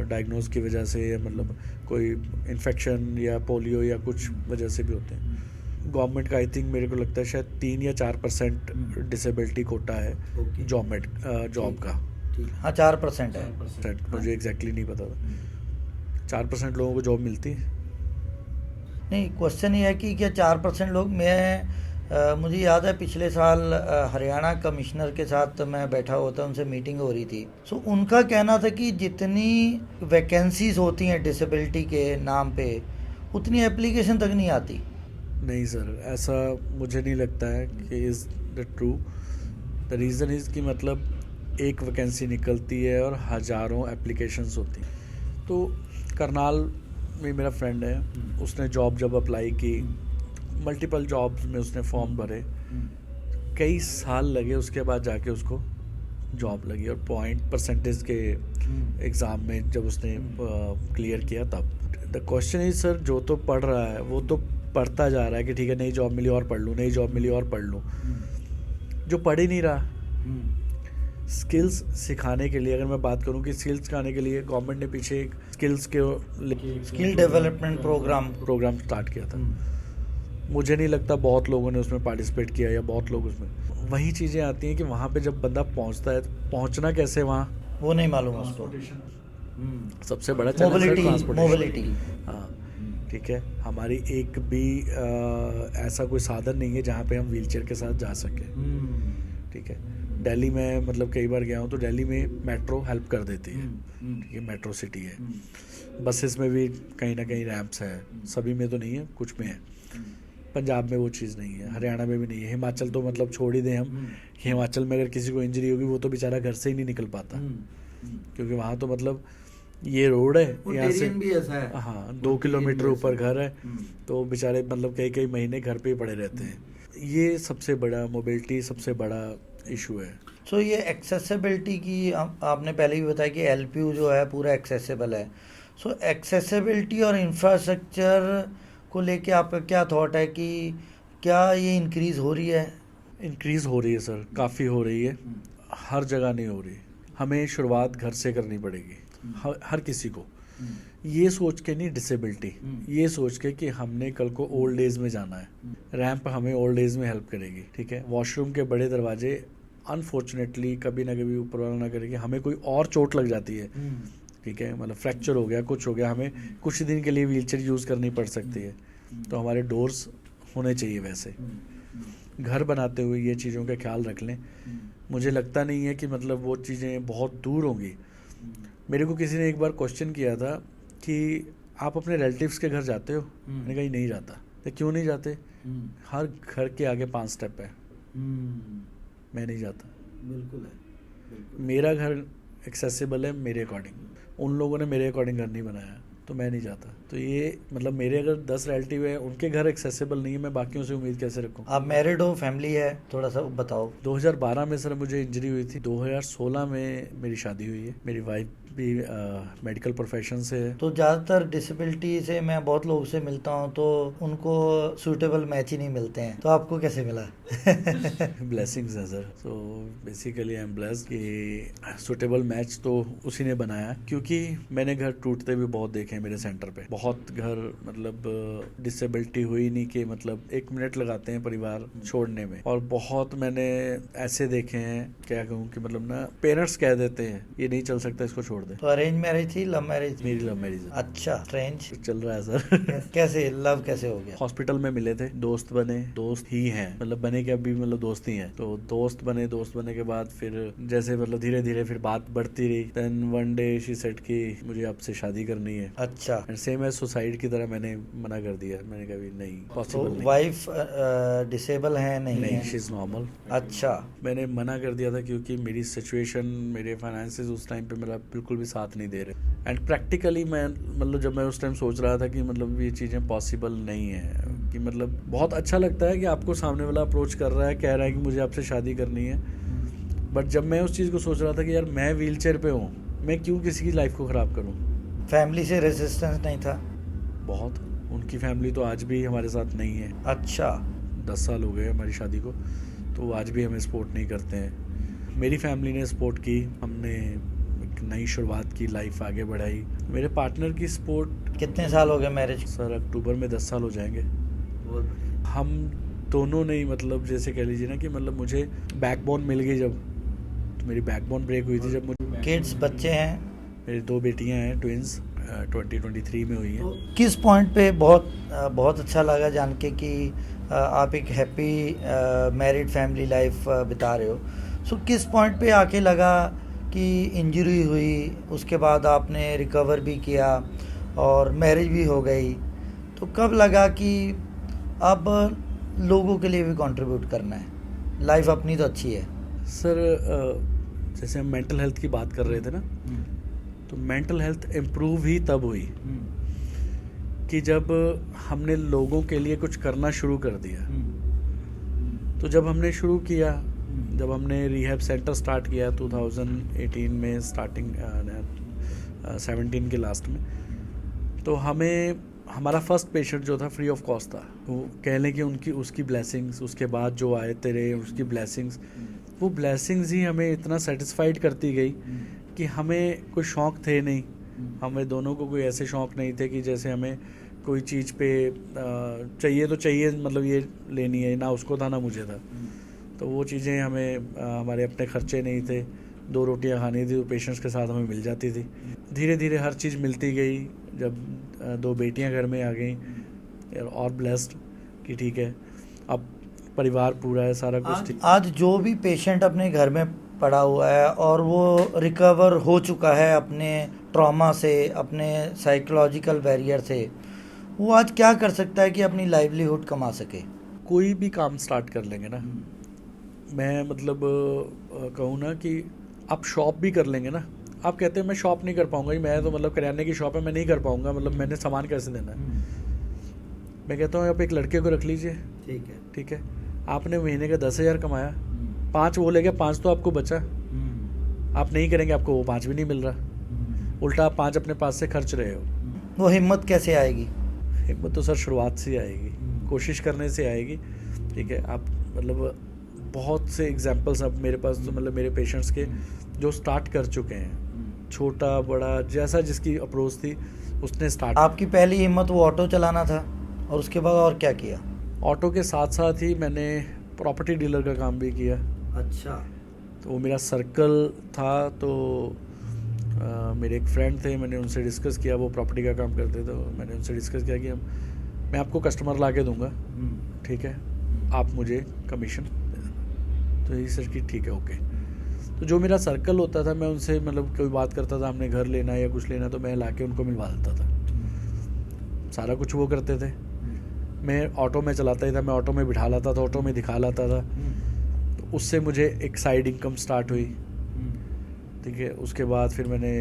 डायग्नोज की वजह से, या मतलब कोई इन्फेक्शन या पोलियो या कुछ वजह से भी होते हैं। गवर्नमेंट का आई थिंक मेरे को लगता है शायद 3 या 4% डिसेबिलिटी कोटा है जॉब का। हाँ 4% है, मुझे एग्जैक्टली नहीं पता था। 4% लोगों को जॉब मिलती है। नहीं, क्वेश्चन ये है कि क्या 4% लोग, मुझे याद है पिछले साल हरियाणा कमिश्नर के साथ मैं बैठा हुआ था, उनसे मीटिंग हो रही थी। सो उनका कहना था कि जितनी वैकेंसीज होती हैं डिसेबिलिटी के नाम पे उतनी एप्लीकेशन तक नहीं आती। नहीं सर, ऐसा मुझे नहीं लगता है कि is the true. The reason is कि मतलब एक वैकेंसी निकलती है और हज़ारों एप्लीकेशंस होती हैं। तो करनाल में मेरा फ्रेंड है, उसने जॉब जब अप्लाई की, मल्टीपल जॉब्स में उसने फॉर्म भरे, कई साल लगे उसके बाद जाके उसको जॉब लगी, और परसेंटेज के एग्ज़ाम में जब उसने क्लियर किया तब। द क्वेश्चन इज सर, जो तो पढ़ रहा है वो तो पढ़ता जा रहा है कि ठीक है नई जॉब मिली और पढ़ लूँ, नई जॉब मिली और पढ़ लूँ। जो पढ़ ही नहीं रहा, स्किल्स सिखाने के लिए, अगर मैं बात करूं कि स्किल्स सिखाने के लिए गवर्नमेंट ने पीछे एक स्किल डेवलपमेंट प्रोग्राम स्टार्ट किया था। मुझे नहीं लगता बहुत लोगों ने उसमें पार्टिसिपेट किया, या बहुत लोग उसमें। वही चीज़ें आती हैं कि वहाँ पे जब बंदा पहुँचता है, पहुँचना कैसे वहाँ वो नहीं मालूम उसको। सबसे बड़ा मोबिलिटी। हाँ ठीक है, हमारी एक भी ऐसा कोई साधन नहीं है जहाँ पे हम व्हीलचेयर के साथ जा सकें। ठीक है, दिल्ली में मतलब कई बार गया हूँ तो दिल्ली में मेट्रो हेल्प कर देती है। ठीक है, मेट्रो सिटी है। बसेस में भी कहीं ना कहीं रैंप्स है, सभी में तो नहीं है, कुछ में है। पंजाब में वो चीज़ नहीं है, हरियाणा में भी नहीं है, हिमाचल तो मतलब छोड़ ही दें हम। हिमाचल में अगर किसी को इंजरी होगी वो तो बेचारा घर से ही नहीं निकल पाता, क्योंकि वहाँ तो मतलब ये रोड है, यहाँ से भी ऐसा है। हाँ 2 किलोमीटर ऊपर घर है, तो बेचारे मतलब कई कई महीने घर पे ही पड़े रहते हैं। ये सबसे बड़ा मोबिलिटी सबसे बड़ा इशू है। सो ये एक्सेसिबिलिटी की आपने पहले भी बताया कि एलपीयू जो है पूरा एक्सेसिबल है। सो एक्सेसिबिलिटी और इंफ्रास्ट्रक्चर को लेके आपका क्या थॉट है कि क्या ये इंक्रीज़ हो रही है? इंक्रीज़ हो रही है सर, काफ़ी हो रही है, हर जगह नहीं हो रही। हमें शुरुआत घर से करनी पड़ेगी, हर किसी को। ये सोच के नहीं डिसेबिलिटी, ये सोच के कि हमने कल को ओल्ड एज में जाना है, रैंप हमें ओल्ड एज में हेल्प करेगी। ठीक है, वॉशरूम के बड़े दरवाजे अनफॉर्चुनेटली कभी ना कभी ऊपर वाला ना करेगी, हमें कोई और चोट लग जाती है। ठीक है, मतलब फ्रैक्चर हो गया, कुछ हो गया, हमें कुछ दिन के लिए व्हीलचेयर यूज़ करनी पड़ सकती है। तो हमारे डोर्स होने चाहिए वैसे। घर बनाते हुए ये चीज़ों का ख्याल रख लें। मुझे लगता नहीं है कि मतलब वो चीज़ें बहुत दूर होंगी। मेरे को किसी ने एक बार क्वेश्चन किया था कि आप अपने रिलेटिव्स के घर जाते हो? मैंने कहा नहीं जाता। तो क्यों नहीं जाते? हर घर के आगे 5 स्टेप है। मैं नहीं जाता। बिल्कुल है। मेरा घर एक्सेसिबल है मेरे अकॉर्डिंग, उन लोगों ने मेरे अकॉर्डिंग घर नहीं बनाया, तो मैं नहीं जाता। तो ये मतलब मेरे अगर 10 रिलेटिव है, उनके घर एक्सेसिबल नहीं है, मैं बाकियों से उम्मीद कैसे रखूँ? आप मैरिड हो, फैमिली है, थोड़ा सा बताओ। 2012 में सर मुझे इंजरी हुई थी, 2016 में मेरी शादी हुई है। मेरी वाइफ भी मेडिकल प्रोफेशन से है। तो ज़्यादातर डिसेबिलिटी से मैं बहुत लोगों से मिलता हूँ तो उनको सूटेबल मैच ही नहीं मिलते हैं, तो आपको कैसे मिला? ब्लेसिंग्स है sir. So basically I am blessed कि सूटेबल मैच तो उसी ने बनाया, क्योंकि मैंने घर टूटते भी बहुत देखे हैं मेरे सेंटर पे। बहुत घर मतलब डिसेबिलिटी हुई नहीं कि मतलब 1 मिनट लगाते हैं परिवार छोड़ने में, और बहुत मैंने ऐसे देखे हैं, क्या कहूँ कि मतलब ना पेरेंट्स कह देते हैं ये नहीं चल सकता, इसको छोड़ दे। तो अरेंज मैरिज थी, लव मैरिज? मेरी लव मैरिज है। अच्छा, स्ट्रेंज चल रहा है सर। कैसे लव कैसे हो गया? हॉस्पिटल में मिले थे, दोस्त बने, दोस्त ही हैं, मतलब बने के अभी मतलब दोस्त ही हैं। तो दोस्त बने के बाद फिर जैसे मतलब धीरे धीरे फिर बात बढ़ती रही। Then one day she said कि मुझे आपसे शादी करनी है। अच्छा, सेम है सुसाइड की तरह मैंने मना कर दिया, मैंने कहा भी नहीं तो पॉसिबल नहीं। वाइफ डिसेबल है नहीं नहीं, है? She is normal. अच्छा, मैंने मना कर दिया था क्योंकि मेरी सिचुएशन, मेरे फाइनेंसेस उस टाइम पे मेरा बिल्कुल भी साथ नहीं दे रहे। एंड प्रैक्टिकली मैं मतलब जब मैं उस टाइम सोच रहा था कि मतलब ये चीज़ें पॉसिबल नहीं है, कि मतलब बहुत अच्छा लगता है कि आपको सामने वाला अप्रोच कर रहा है, कह रहा है कि मुझे आपसे शादी करनी है, बट जब मैं उस चीज़ को सोच रहा था कि यार मैं व्हील चेयर पर हूँ, मैं क्यों किसी की लाइफ को ख़राब करूँ। फैमिली से रेजिस्टेंस नहीं था? बहुत, उनकी फैमिली तो आज भी हमारे साथ नहीं है। अच्छा, 10 साल हो गए हमारी शादी को, तो वो आज भी हमें सपोर्ट नहीं करते हैं। मेरी फैमिली ने सपोर्ट की, हमने एक नई शुरुआत की, लाइफ आगे बढ़ाई। मेरे पार्टनर की सपोर्ट। कितने साल हो गए मैरिज? सर अक्टूबर में 10 साल हो जाएंगे। हम दोनों ने मतलब जैसे कह लीजिए ना कि मतलब मुझे बैकबोन मिल गई जब, तो मेरी बैकबोन ब्रेक हुई थी जब मुझे। किड्स, बच्चे हैं? मेरी 2 बेटियां हैं, ट्विंस, 2023 में हुई हैं। किस पॉइंट पे बहुत अच्छा लगा जान के कि आप एक हैप्पी मैरिड फैमिली लाइफ बिता रहे हो। सो किस पॉइंट पे आके लगा कि इंजरी हुई, उसके बाद आपने रिकवर भी किया और मैरिज भी हो गई, तो कब लगा कि अब लोगों के लिए भी कंट्रीब्यूट करना है, लाइफ अपनी तो अच्छी है? सर जैसे हम मेंटल हेल्थ की बात कर रहे थे ना, तो मेंटल हेल्थ इम्प्रूव ही तब हुई कि जब हमने लोगों के लिए कुछ करना शुरू कर दिया। तो जब हमने शुरू किया, जब हमने रिहैब सेंटर स्टार्ट किया 2018 में, स्टार्टिंग 17 के लास्ट में, तो हमें हमारा फर्स्ट पेशेंट जो था फ्री ऑफ कॉस्ट था। वो कह लें कि उनकी उसकी ब्लेसिंग्स, उसके बाद जो आए तेरे उसकी ब्लेसिंग्स, वो ब्लेसिंग्स ही हमें इतना सेटिस्फाइड करती गई कि हमें कोई शौक़ थे नहीं। हमें दोनों को कोई ऐसे शौक़ नहीं थे कि जैसे हमें कोई चीज़ पे चाहिए तो चाहिए, मतलब ये लेनी है, ना उसको था ना मुझे था। तो वो चीज़ें हमें हमारे अपने खर्चे नहीं थे, 2 रोटियां खानी थी तो पेशेंट्स के साथ हमें मिल जाती थी। धीरे धीरे हर चीज़ मिलती गई। जब 2 बेटियां घर में आ गई और ब्लेस्ड कि ठीक है अब परिवार पूरा है, सारा कुछ ठीक। आज जो भी पेशेंट अपने घर में पड़ा हुआ है और वो रिकवर हो चुका है अपने ट्रॉमा से, अपने साइकोलॉजिकल बैरियर से, वो आज क्या कर सकता है कि अपनी लाइवलीहुड कमा सके? कोई भी काम स्टार्ट कर लेंगे ना, मैं मतलब कहूँ ना कि आप शॉप भी कर लेंगे ना। आप कहते हैं मैं शॉप नहीं कर पाऊंगा, मैं तो मतलब करियाने की शॉप है, मैं नहीं कर पाऊंगा, मतलब मैंने सामान कैसे देना है। मैं कहता हूँ आप एक लड़के को रख लीजिए, ठीक है, आपने महीने का 10,000 कमाया, 5 वो ले गया, 5 तो आपको बचा। आप नहीं करेंगे, आपको वो 5 भी नहीं मिल रहा, उल्टा आप 5 अपने पास से खर्च रहे हो। वो हिम्मत कैसे आएगी? हिम्मत तो सर शुरुआत से ही आएगी, कोशिश करने से आएगी। ठीक है, आप मतलब बहुत से एग्जांपल्स अब मेरे पास, तो मतलब मेरे पेशेंट्स के जो स्टार्ट कर चुके हैं, छोटा बड़ा जैसा जिसकी अप्रोच थी उसने स्टार्ट। आपकी पहली हिम्मत वो ऑटो चलाना था और उसके बाद और क्या किया? ऑटो के साथ साथ ही मैंने प्रॉपर्टी डीलर का काम भी किया। अच्छा। तो वो मेरा सर्कल था, तो मेरे एक फ्रेंड थे, मैंने उनसे डिस्कस किया, वो प्रॉपर्टी का काम करते थे, तो मैंने उनसे डिस्कस किया कि मैं आपको कस्टमर ला के दूँगा, ठीक है, आप मुझे कमीशन दे देना। तो यही सर कि ठीक है, ओके। तो जो मेरा सर्कल होता था, मैं उनसे मतलब कोई बात करता था, हमने घर लेना या कुछ लेना, तो मैं ला के उनको मिलवा देता था। सारा कुछ वो करते थे, मैं ऑटो में चलाता ही था, मैं ऑटो में बिठा लाता था, ऑटो में दिखा लाता था। तो उससे मुझे एक साइड इनकम स्टार्ट हुई, ठीक है। उसके बाद फिर मैंने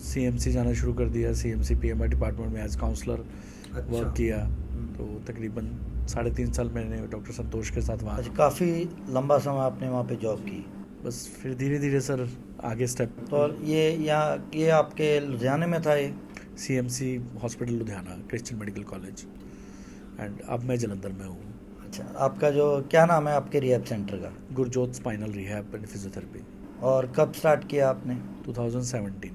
CMC जाना शुरू कर दिया, CMC PMR डिपार्टमेंट में एज काउंसलर वर्क किया। तो तकरीबन 3.5 साल मैंने डॉक्टर संतोष के साथ वहाँ। काफ़ी लंबा समय आपने वहाँ पे जॉब की। बस फिर धीरे धीरे सर आगे स्टेप। तो ये आपके लुधियाने में था ये? CMC hospital Ludhiana, Christian medical college, and अब मैं जलंधर में हूँ। अच्छा, आपका जो क्या नाम है आपके रिहैब सेंटर का? Gurjot spinal rehab and physiotherapy. और कब स्टार्ट किया आपने? 2017।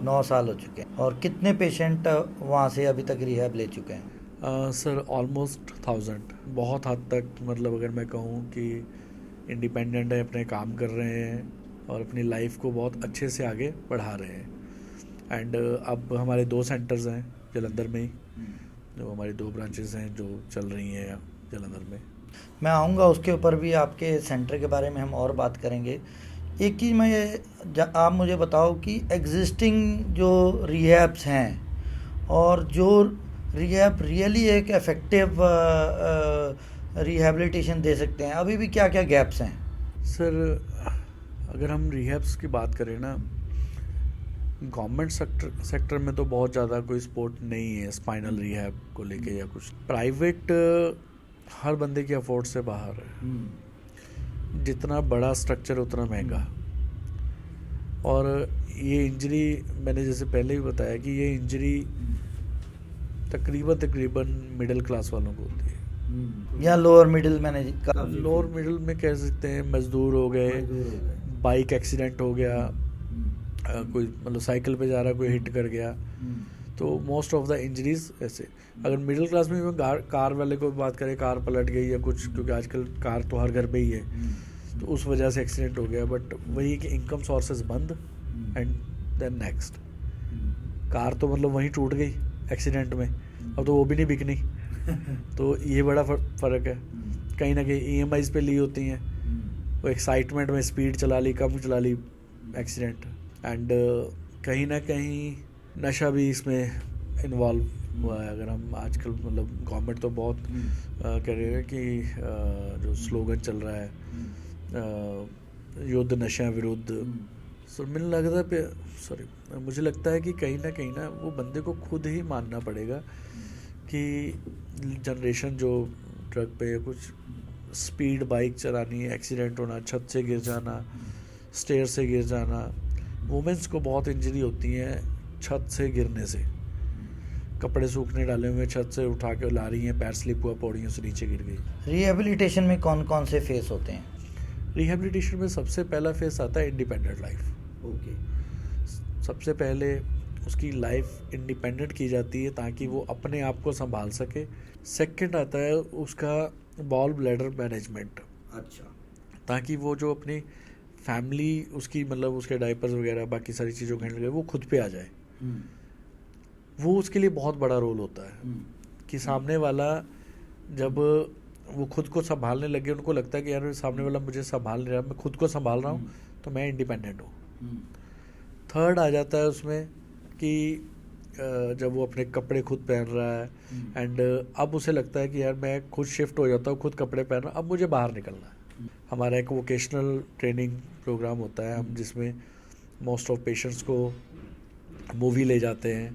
9 साल हो चुके हैं। और कितने पेशेंट वहाँ से अभी तक रिहैब ले चुके हैं? सर ऑलमोस्ट 1000, बहुत हद तक, मतलब अगर मैं कहूँ कि इंडिपेंडेंट है, अपने काम कर रहे हैं और अपनी लाइफ को बहुत अच्छे से आगे बढ़ा रहे हैं। एंड अब हमारे 2 सेंटर्स हैं जलंधर में ही, जो हमारी 2 ब्रांचेस हैं जो चल रही हैं जलंधर में। मैं आऊँगा उसके ऊपर भी, आपके सेंटर के बारे में हम और बात करेंगे। एक चीज़ आप मुझे बताओ कि एग्जिस्टिंग जो रिहैब्स हैं और जो रिहैब रियली एक इफेक्टिव रिहैबिलिटेशन दे सकते हैं, अभी भी क्या क्या गैप्स हैं? सर, अगर हम रिहैब्स की बात करें ना, गवर्नमेंट सेक्टर में तो बहुत ज़्यादा कोई सपोर्ट नहीं है स्पाइनल रिहैब को लेके या कुछ। प्राइवेट हर बंदे की अफोर्ड से बाहर है। जितना बड़ा स्ट्रक्चर उतना महंगा। और ये इंजरी, मैंने जैसे पहले भी बताया कि ये इंजरी तकरीबन मिडिल क्लास वालों को होती है, या लोअर मिडिल मैंने लोअर मिडिल में कह सकते हैं। मजदूर हो गए, बाइक एक्सीडेंट हो गया, कोई मतलब साइकिल पे जा रहा, कोई हिट कर गया, तो मोस्ट ऑफ द इंजरीज ऐसे। अगर मिडिल क्लास में कार वाले को बात करें, कार पलट गई या कुछ, क्योंकि आजकल कार तो हर घर पे ही है, तो उस वजह से एक्सीडेंट हो गया। बट वही कि इनकम सोर्सेज बंद, एंड देन नेक्स्ट कार तो मतलब वहीं टूट गई एक्सीडेंट में, अब तो वो भी नहीं बिकनी। तो ये बड़ा फ़र्क है। कहीं ना कहीं EMIs पे ली होती हैं, वो एक्साइटमेंट में स्पीड चला ली, कम चला ली, एक्सीडेंट। एंड कहीं ना कहीं नशा भी इसमें इन्वॉल्व हुआ है। अगर हम आजकल मतलब गवर्नमेंट तो बहुत कह रही है कि जो स्लोगन चल रहा है, युद्ध नशा विरुद्ध, सो मुझे लगता है कि कहीं ना वो बंदे को खुद ही मानना पड़ेगा कि जनरेशन जो ट्रक पे कुछ स्पीड बाइक चलानी, एक्सीडेंट होना, छत से गिर जाना, स्टेयर से गिर जाना। वुमेंस को बहुत इंजरी होती है छत से गिरने से। कपड़े सूखने डाले हुए छत से उठा के ला रही हैं, पैर स्लिप हुआ, पौड़ियों से नीचे गिर गई। रिहेबिलिटेशन में कौन कौन से फेस होते हैं? रिहेबिलिटेशन में सबसे पहला फेस आता है इंडिपेंडेंट लाइफ। ओके। सबसे पहले उसकी लाइफ इंडिपेंडेंट की जाती है ताकि वो अपने आप को संभाल सके। सेकंड आता है उसका बॉल ब्लैडर मैनेजमेंट। अच्छा। ताकि वो जो अपनी फैमिली उसकी मतलब उसके डायपर्स वगैरह बाकी सारी चीज़ों को हैंडल करे, वो खुद पे आ जाए। वो उसके लिए बहुत बड़ा रोल होता है कि सामने वाला जब वो खुद को संभालने लगे, उनको लगता है कि यार सामने वाला मुझे संभाल नहीं रहा, मैं खुद को संभाल रहा हूँ, तो मैं इंडिपेंडेंट हूँ। थर्ड आ जाता है उसमें कि जब वो अपने कपड़े खुद पहन रहा है, एंड अब उसे लगता है कि यार मैं खुद शिफ्ट हो जाता हूँ, खुद कपड़े पहन रहा हूँ, अब मुझे बाहर निकलना है। हमारा एक वोकेशनल ट्रेनिंग प्रोग्राम होता है, हम जिसमें मोस्ट ऑफ पेशेंट्स को मूवी ले जाते हैं,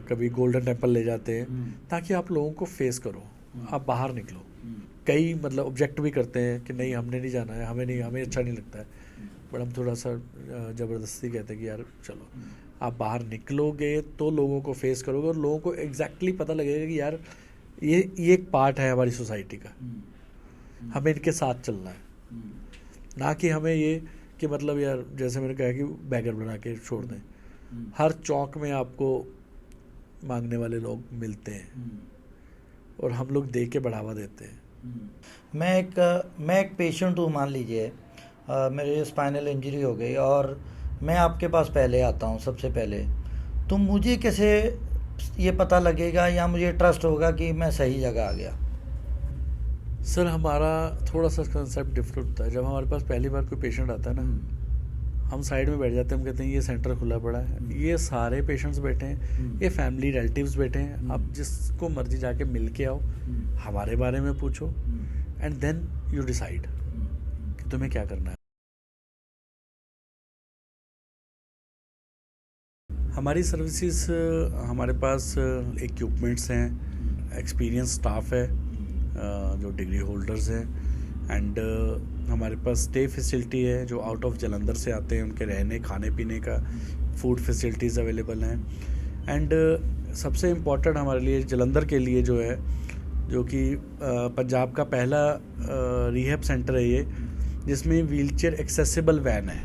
कभी गोल्डन टेम्पल ले जाते हैं, ताकि आप लोगों को फेस करो, आप बाहर निकलो। कई मतलब ऑब्जेक्ट भी करते हैं कि नहीं हमने नहीं जाना है, हमें अच्छा नहीं लगता है, बट हम थोड़ा सा ज़बरदस्ती कहते हैं कि यार चलो आप बाहर निकलोगे तो लोगों को फेस करोगे, और लोगों को एग्जैक्टली पता लगेगा कि यार ये एक पार्ट है हमारी सोसाइटी का, हमें इनके साथ चलना है। ना कि हमें ये कि मतलब यार जैसे मैंने कहा कि बैगर बना के छोड़ दें। हर चौक में आपको मांगने वाले लोग मिलते हैं और हम लोग दे के बढ़ावा देते हैं। मैं एक पेशेंट हूँ, मान लीजिए मेरे स्पाइनल इंजरी हो गई और मैं आपके पास पहले आता हूँ सबसे पहले, तो मुझे कैसे ये पता लगेगा या मुझे ट्रस्ट होगा कि मैं सही जगह आ गया? सर हमारा थोड़ा सा कंसेप्ट डिफरेंट होता है। जब हमारे पास पहली बार कोई पेशेंट आता है ना, हम साइड में बैठ जाते हैं, हम कहते हैं ये सेंटर खुला पड़ा है, ये सारे पेशेंट्स बैठे हैं, ये फैमिली रिलेटिव्स बैठे हैं, आप जिसको मर्जी जाके मिल के आओ, हमारे बारे में पूछो, एंड देन यू डिसाइड कि तुम्हें क्या करना है। हमारी सर्विसेज, हमारे पास इक्विपमेंट्स हैं, एक्सपीरियंस स्टाफ है जो डिग्री होल्डर्स हैं, एंड हमारे पास स्टे फैसिलिटी है। जो आउट ऑफ जलंधर से आते हैं उनके रहने खाने पीने का फूड फैसिलिटीज़ अवेलेबल हैं। एंड सबसे इम्पॉर्टेंट हमारे लिए जलंधर के लिए जो है, जो कि पंजाब का पहला रिहैब सेंटर है ये, जिसमें व्हीलचेयर एक्सेसिबल वैन है।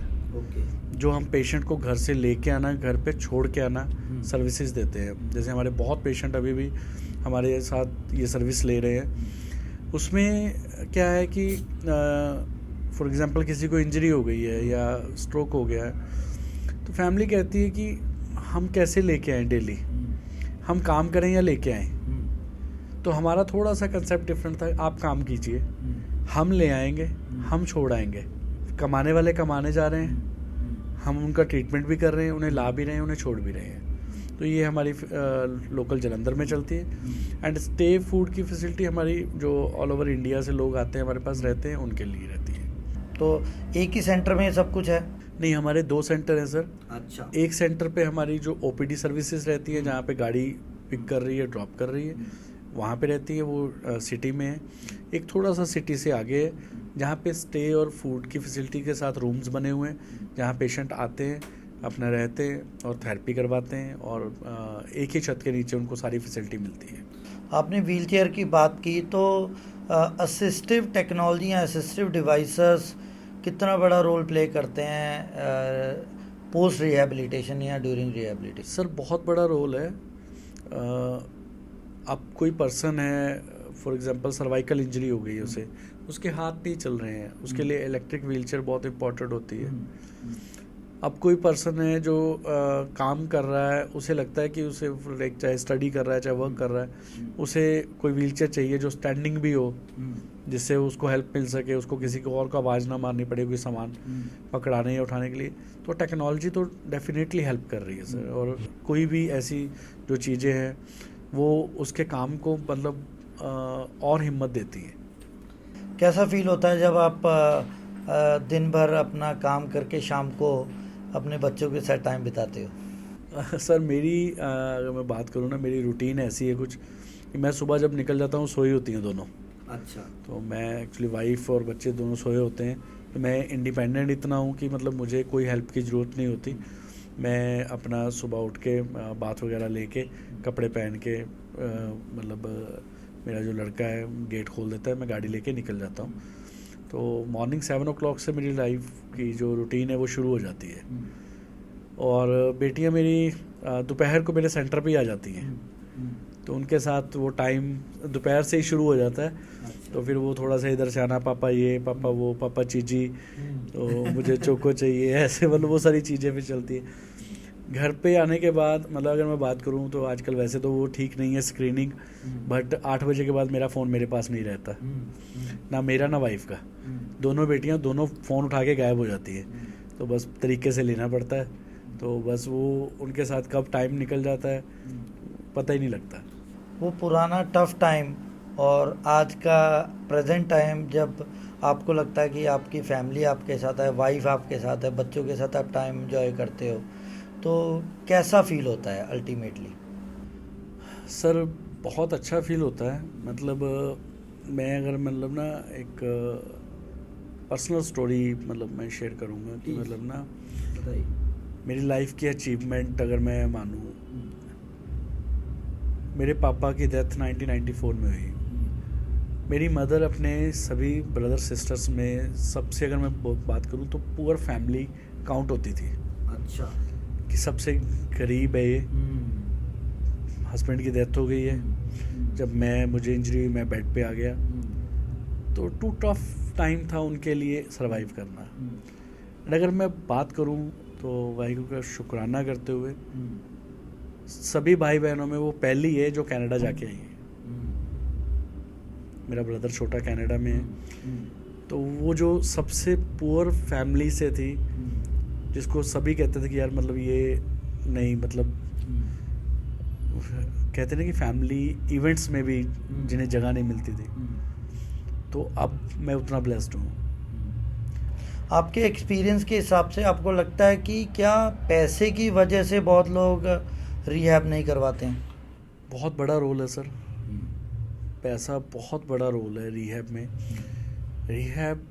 जो हम पेशेंट को घर से लेके आना, घर पे छोड़ के आना सर्विसेज देते हैं। जैसे हमारे बहुत पेशेंट अभी भी हमारे साथ ये सर्विस ले रहे हैं। उसमें क्या है कि फॉर एग्जांपल किसी को इंजरी हो गई है या स्ट्रोक हो गया है, तो फैमिली कहती है कि हम कैसे लेके आएँ, डेली हम काम करें या लेके आएँ। तो हमारा थोड़ा सा कंसेप्ट डिफरेंट था, आप काम कीजिए, हम ले आएंगे, हम छोड़ आएंगे। कमाने वाले कमाने जा रहे हैं, हम उनका ट्रीटमेंट भी कर रहे हैं, उन्हें ला भी रहे हैं, उन्हें छोड़ भी रहे हैं। तो ये हमारी लोकल जलंधर में चलती है। एंड स्टे फूड की फैसिलिटी हमारी जो ऑल ओवर इंडिया से लोग आते हैं हमारे पास रहते हैं उनके लिए रहती है। तो एक ही सेंटर में ये सब कुछ है? नहीं, हमारे 2 सेंटर हैं सर। अच्छा। एक सेंटर पे हमारी जो ओपीडी सर्विसेज रहती है, जहाँ पे गाड़ी पिक कर रही है, ड्रॉप कर रही है, वहाँ पे रहती है, वो सिटी में है। एक थोड़ा सा सिटी से आगे है, जहाँ पे स्टे और फूड की फैसिलिटी के साथ रूम्स बने हुए हैं, जहाँ पेशेंट आते हैं, अपना रहते हैं और थेरेपी करवाते हैं, और एक ही छत के नीचे उनको सारी फैसिलिटी मिलती है। आपने व्हीलचेयर की बात की, तो असिस्टिव टेक्नोलॉजी या असिस्टिव डिवाइसेस कितना बड़ा रोल प्ले करते हैं पोस्ट रिहैबिलिटेशन या ड्यूरिंग रिहैबिलिटेशन? सर बहुत बड़ा रोल है। अब कोई पर्सन है, फॉर एग्जांपल सर्वाइकल इंजरी हो गई है उसे, उसके हाथ नहीं चल रहे हैं, उसके लिए इलेक्ट्रिक व्हीलचेयर बहुत इंपॉर्टेंट होती है। अब कोई पर्सन है जो काम कर रहा है, उसे लगता है कि उसे चाहे स्टडी कर रहा है चाहे वर्क कर रहा है, उसे कोई व्हीलचेयर चाहिए जो स्टैंडिंग भी हो, जिससे उसको हेल्प मिल सके, उसको किसी को और को आवाज़ ना मारनी पड़े कोई सामान पकड़ाने या उठाने के लिए। तो टेक्नोलॉजी तो डेफिनेटली हेल्प कर रही है सर। और कोई भी ऐसी जो चीज़ें हैं वो उसके काम को मतलब और हिम्मत देती है। कैसा फील होता है जब आप दिन भर अपना काम करके शाम को अपने बच्चों के साथ टाइम बिताते हो? सर मेरी अगर मैं बात करूँ ना, मेरी रूटीन ऐसी है कुछ कि मैं सुबह जब निकल जाता हूँ, सोई होती हैं दोनों। अच्छा। तो मैं एक्चुअली वाइफ और बच्चे दोनों सोए होते हैं, तो मैं इंडिपेंडेंट इतना हूँ कि मतलब मुझे कोई हेल्प की ज़रूरत नहीं होती। मैं अपना सुबह उठ के बाथ वगैरह लेके कपड़े पहन के मतलब मेरा जो लड़का है गेट खोल देता है, मैं गाड़ी लेके निकल जाता हूँ। तो मॉर्निंग 7 o'clock से मेरी लाइफ की जो रूटीन है वो शुरू हो जाती है। और बेटियाँ मेरी दोपहर को मेरे सेंटर पे ही आ जाती हैं, तो उनके साथ वो टाइम दोपहर से ही शुरू हो जाता है। तो फिर वो थोड़ा सा इधर से आना, पापा ये, पापा वो, पापा चीजी, तो मुझे चोको चाहिए, ऐसे मतलब वो सारी चीज़ें भी चलती है। घर पे आने के बाद मतलब अगर मैं बात करूँ तो आजकल वैसे तो वो ठीक नहीं है स्क्रीनिंग, बट 8 बजे के बाद मेरा फ़ोन मेरे पास नहीं रहता, ना मेरा ना वाइफ का। दोनों बेटियां दोनों फ़ोन उठा के गायब हो जाती है, तो बस तरीके से लेना पड़ता है। तो बस वो उनके साथ कब टाइम निकल जाता है पता ही नहीं लगता। वो पुराना टफ टाइम और आज का प्रेजेंट टाइम, जब आपको लगता है कि आपकी फैमिली आपके साथ है, वाइफ आपके साथ है, बच्चों के साथ आप टाइम एंजॉय करते हो, तो कैसा फील होता है अल्टीमेटली? सर बहुत अच्छा फील होता है। मतलब मैं अगर मतलब ना एक पर्सनल स्टोरी मतलब मैं शेयर करूँगा कि मतलब ना बताइए। मेरी लाइफ की अचीवमेंट अगर मैं मानूँ, मेरे पापा की डेथ 1994 में हुई। मेरी मदर अपने सभी ब्रदर सिस्टर्स में सबसे अगर मैं बात करूँ तो पुअर फैमिली काउंट होती थी। अच्छा। कि सबसे गरीब है ये, हस्बैंड की डेथ हो गई है, जब मुझे इंजरी हुई मैं बेड पे आ गया, तो टू टफ टाइम था उनके लिए सरवाइव करना। अगर मैं बात करूं तो वाहिगुरु का शुक्राना करते हुए सभी भाई बहनों में वो पहली है जो कनाडा जाके आई है। मेरा ब्रदर छोटा कनाडा में है, तो वो जो सबसे पुअर फैमिली से थी, जिसको सभी कहते थे कि यार मतलब ये नहीं, मतलब कहते ना कि फैमिली इवेंट्स में भी जिन्हें जगह नहीं मिलती थी, तो अब मैं उतना ब्लेस्ड हूँ। आपके एक्सपीरियंस के हिसाब से आपको लगता है कि क्या पैसे की वजह से बहुत लोग रिहैब नहीं करवाते हैं? बहुत बड़ा रोल है सर, पैसा बहुत बड़ा रोल है रिहैब में। रिहैब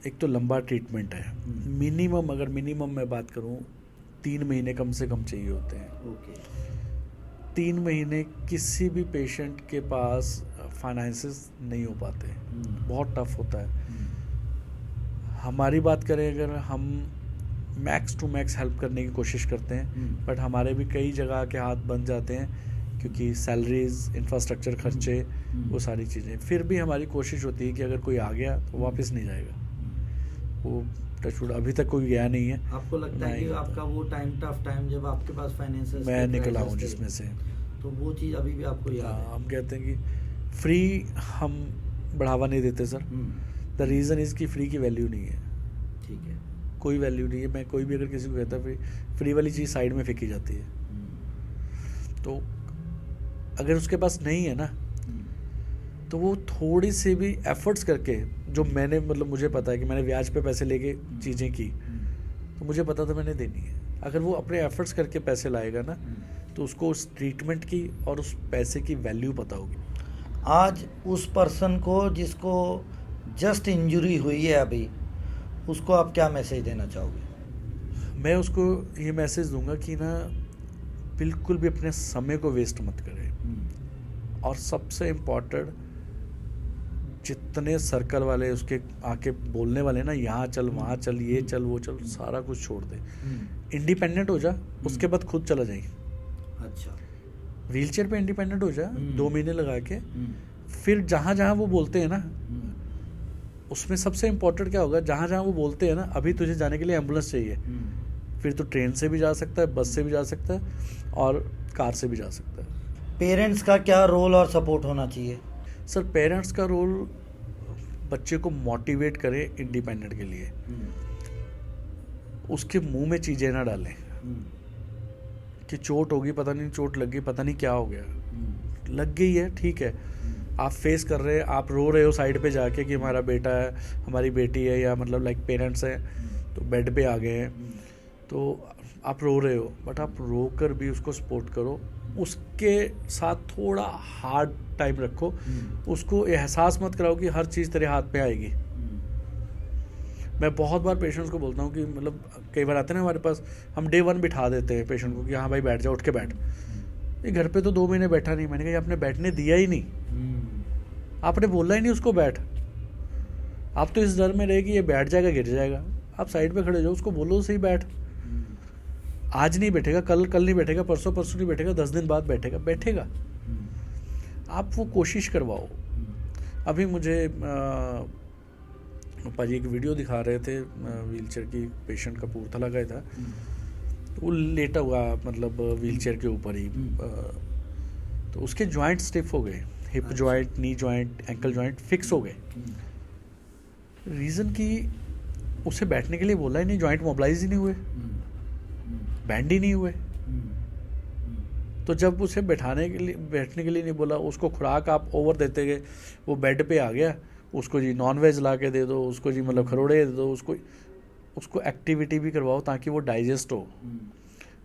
एक तो लंबा ट्रीटमेंट है, मिनिमम अगर मिनिमम मैं बात करूं 3 महीने कम से कम चाहिए होते हैं। 3 महीने किसी भी पेशेंट के पास फाइनेंसेस नहीं हो पाते, बहुत टफ होता है। हमारी बात करें अगर, हम मैक्स टू मैक्स हेल्प करने की कोशिश करते हैं, बट हमारे भी कई जगह के हाथ बन जाते हैं क्योंकि सैलरीज, इंफ्रास्ट्रक्चर खर्चे, वो सारी चीज़ें। फिर भी हमारी कोशिश होती है कि अगर कोई आ गया तो वापस नहीं जाएगा, वो टचवुड अभी तक कोई गया नहीं है। आपको लगता है कि आपका वो टाइम, टफ टाइम, जब आपके पास फाइनेंशियल मैं निकला हूँ जिसमें से, तो वो चीज़ अभी भी आपको याद है? हम कहते हैं कि फ्री हम बढ़ावा नहीं देते सर। द रीज़न इज़ कि फ्री की वैल्यू नहीं है। ठीक है, कोई वैल्यू नहीं है। मैं कोई भी अगर किसी को कहता फ्री वाली चीज़ साइड में फेंकी जाती है। तो अगर उसके पास नहीं है ना, तो वो थोड़ी सी भी एफर्ट्स करके, जो मैंने मतलब मुझे पता है कि मैंने ब्याज पे पैसे लेके चीज़ें की, तो मुझे पता था मैंने देनी है। अगर वो अपने एफर्ट्स करके पैसे लाएगा ना, तो उसको उस ट्रीटमेंट की और उस पैसे की वैल्यू पता होगी। आज उस पर्सन को जिसको जस्ट इंजरी हुई है अभी, उसको आप क्या मैसेज देना चाहोगे? मैं उसको ये मैसेज दूंगा कि ना, बिल्कुल भी अपने समय को वेस्ट मत करें। और सबसे इम्पोर्टेंट, जितने सर्कल वाले उसके आके बोलने वाले ना, यहाँ चल वहाँ चल, ये चल वो चल, सारा कुछ छोड़ दे, इंडिपेंडेंट हो जा, उसके बाद खुद चला जाए। अच्छा, व्हीलचेयर पे इंडिपेंडेंट हो जा 2 महीने लगा के, फिर जहाँ जहाँ वो बोलते हैं ना, उसमें सबसे इम्पोर्टेंट क्या होगा, जहाँ जहाँ वो बोलते हैं ना, अभी तुझे जाने के लिए एम्बुलेंस चाहिए, फिर तो ट्रेन से भी जा सकता है, बस से भी जा सकता है और कार से भी जा सकता है। पेरेंट्स का क्या रोल और सपोर्ट होना चाहिए? सर, पेरेंट्स का रोल बच्चे को मोटिवेट करे इंडिपेंडेंट के लिए। उसके मुंह में चीज़ें ना डालें कि चोट होगी, पता नहीं चोट लग गई, पता नहीं क्या हो गया, लग गई है ठीक है, आप फेस कर रहे हैं, आप रो रहे हो साइड पे जाके कि हमारा बेटा है, हमारी बेटी है, या मतलब लाइक पेरेंट्स हैं तो बेड पे आ गए हैं, तो आप रो रहे हो, बट आप रो कर भी उसको सपोर्ट करो, उसके साथ थोड़ा हार्ड टाइम रखो, उसको एहसास मत कराओ कि हर चीज़ तेरे हाथ पे आएगी। मैं बहुत बार पेशेंट्स को बोलता हूँ कि मतलब कई बार आते हैं ना हमारे पास, हम डे 1 बिठा देते हैं पेशेंट को कि हाँ भाई बैठ जा, उठ के बैठ। ये घर पे तो 2 महीने बैठा नहीं। मैंने कहा आपने बैठने दिया ही नहीं, आपने बोला ही नहीं उसको बैठ। आप तो इस डर में रहे कि ये बैठ जाएगा, गिर जाएगा। आप साइड पे खड़े जाओ, उसको बोलो सही बैठ। आज नहीं बैठेगा, कल नहीं बैठेगा, परसों नहीं बैठेगा, 10 दिन बाद बैठेगा। आप वो कोशिश करवाओ। अभी मुझे पाजी एक वीडियो दिखा रहे थे, व्हीलचेयर की पेशेंट कपूरथला का ही था, वो लेटा हुआ मतलब व्हीलचेयर के ऊपर ही, तो उसके जॉइंट स्टिफ हो गए, hip joint, knee joint, ankle joint fix हो गए। रीज़न कि उसे बैठने के लिए बोला ही नहीं, जॉइंट मोबिलाइज ही नहीं हुए, बैंड ही नहीं हुए। तो जब उसे बैठने के लिए नहीं बोला, उसको खुराक आप ओवर देते गए, वो बेड पे आ गया, उसको जी नॉनवेज ला के दे दो, उसको जी मतलब खरोड़े दे दो, उसको एक्टिविटी भी करवाओ ताकि वो डाइजेस्ट हो।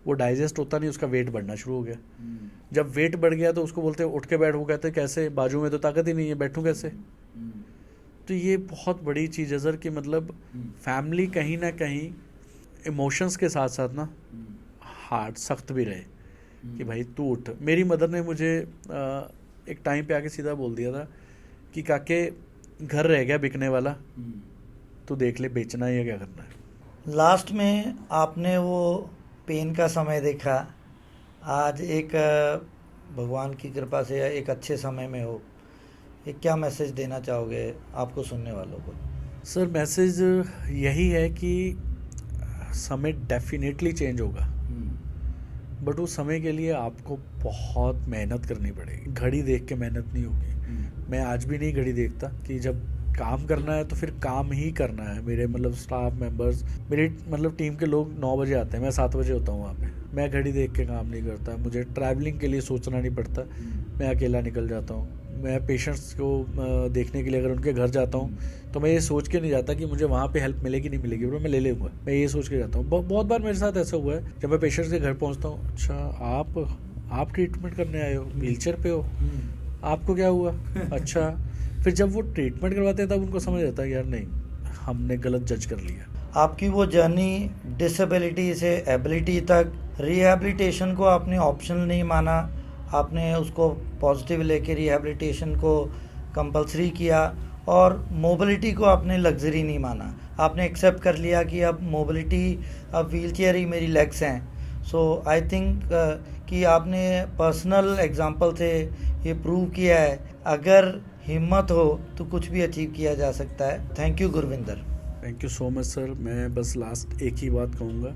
वो डाइजेस्ट होता नहीं, उसका वेट बढ़ना शुरू हो गया। जब वेट बढ़ गया तो उसको बोलते हैं उठ के बैठ, वो कहते हैं कैसे, बाजू में तो ताकत ही नहीं है, बैठूं कैसे। तो ये बहुत बड़ी चीज़ है सर कि मतलब फैमिली कहीं ना कहीं इमोशंस के साथ साथ ना हार्ड सख्त भी रहे कि भाई तू उठ। मेरी मदर ने मुझे एक टाइम पे आके सीधा बोल दिया था कि काके घर रह गया बिकने वाला, तो देख ले बेचना है या क्या करना है। लास्ट में आपने वो पेन का समय देखा, आज एक भगवान की कृपा से एक अच्छे समय में हो, एक क्या मैसेज देना चाहोगे आपको सुनने वालों को? सर मैसेज यही है कि समय डेफिनेटली चेंज होगा, बट उस समय के लिए आपको बहुत मेहनत करनी पड़ेगी। घड़ी देख के मेहनत नहीं होगी। मैं आज भी नहीं घड़ी देखता कि जब काम करना है तो फिर काम ही करना है। मेरे मतलब स्टाफ मेंबर्स, मेरी मतलब टीम के लोग 9 बजे आते हैं, मैं 7 बजे होता हूँ वहाँ पे। मैं घड़ी देख के काम नहीं करता, मुझे ट्रैवलिंग के लिए सोचना नहीं पड़ता, मैं अकेला निकल जाता हूँ। मैं पेशेंट्स को देखने के लिए अगर उनके घर जाता हूँ तो मैं ये सोच के नहीं जाता कि मुझे वहाँ पे हेल्प मिलेगी नहीं मिलेगी, बट मैं ले लूँगा, मैं ये सोच के जाता हूँ। बहुत बार मेरे साथ ऐसा हुआ है, जब मैं पेशेंट्स के घर पहुँचता हूँ, अच्छा आप ट्रीटमेंट करने आए हो, व्हीलचेयर पे हो, आपको क्या हुआ? अच्छा, फिर जब वो ट्रीटमेंट करवाते हैं तब उनको समझ आता है यार नहीं, हमने गलत जज कर लिया। आपकी वो जर्नी डिसेबिलिटी से एबिलिटी तक, रिहैबिलिटेशन को आपने ऑप्शनल नहीं माना, आपने उसको पॉजिटिव लेके रिहैबिलिटेशन को कंपलसरी किया, और मोबिलिटी को आपने लग्जरी नहीं माना, आपने एक्सेप्ट कर लिया कि अब मोबिलिटी, अब व्हीलचेयर ही मेरी लेग्स हैं। सो आई थिंक कि आपने पर्सनल एग्जांपल से ये प्रूव किया है, अगर हिम्मत हो तो कुछ भी अचीव किया जा सकता है। Thank you Gurvinder. Thank you so much sir. मैं बस लास्ट एक ही बात कहूँगा,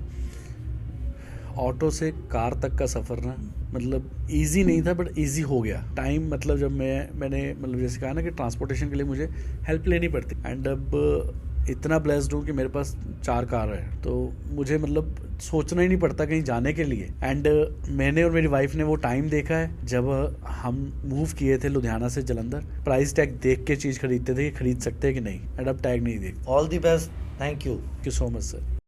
ऑटो से कार तक का सफ़र ना मतलब इजी नहीं था, बट इजी हो गया। टाइम मतलब जब मैंने मतलब जैसे कहा ना कि ट्रांसपोर्टेशन के लिए मुझे हेल्प लेनी पड़ती, एंड अब इतना ब्लेस्ड हूँ कि मेरे पास 4 कार है, तो मुझे मतलब सोचना ही नहीं पड़ता कहीं जाने के लिए। एंड मैंने और मेरी वाइफ ने वो टाइम देखा है जब हम मूव किए थे लुधियाना से जलंधर, प्राइस टैग देख के चीज़ खरीदते थे कि खरीद सकते हैं कि नहीं, एंड अब टैग नहीं देखते। All the best, thank you. Thank you so much sir.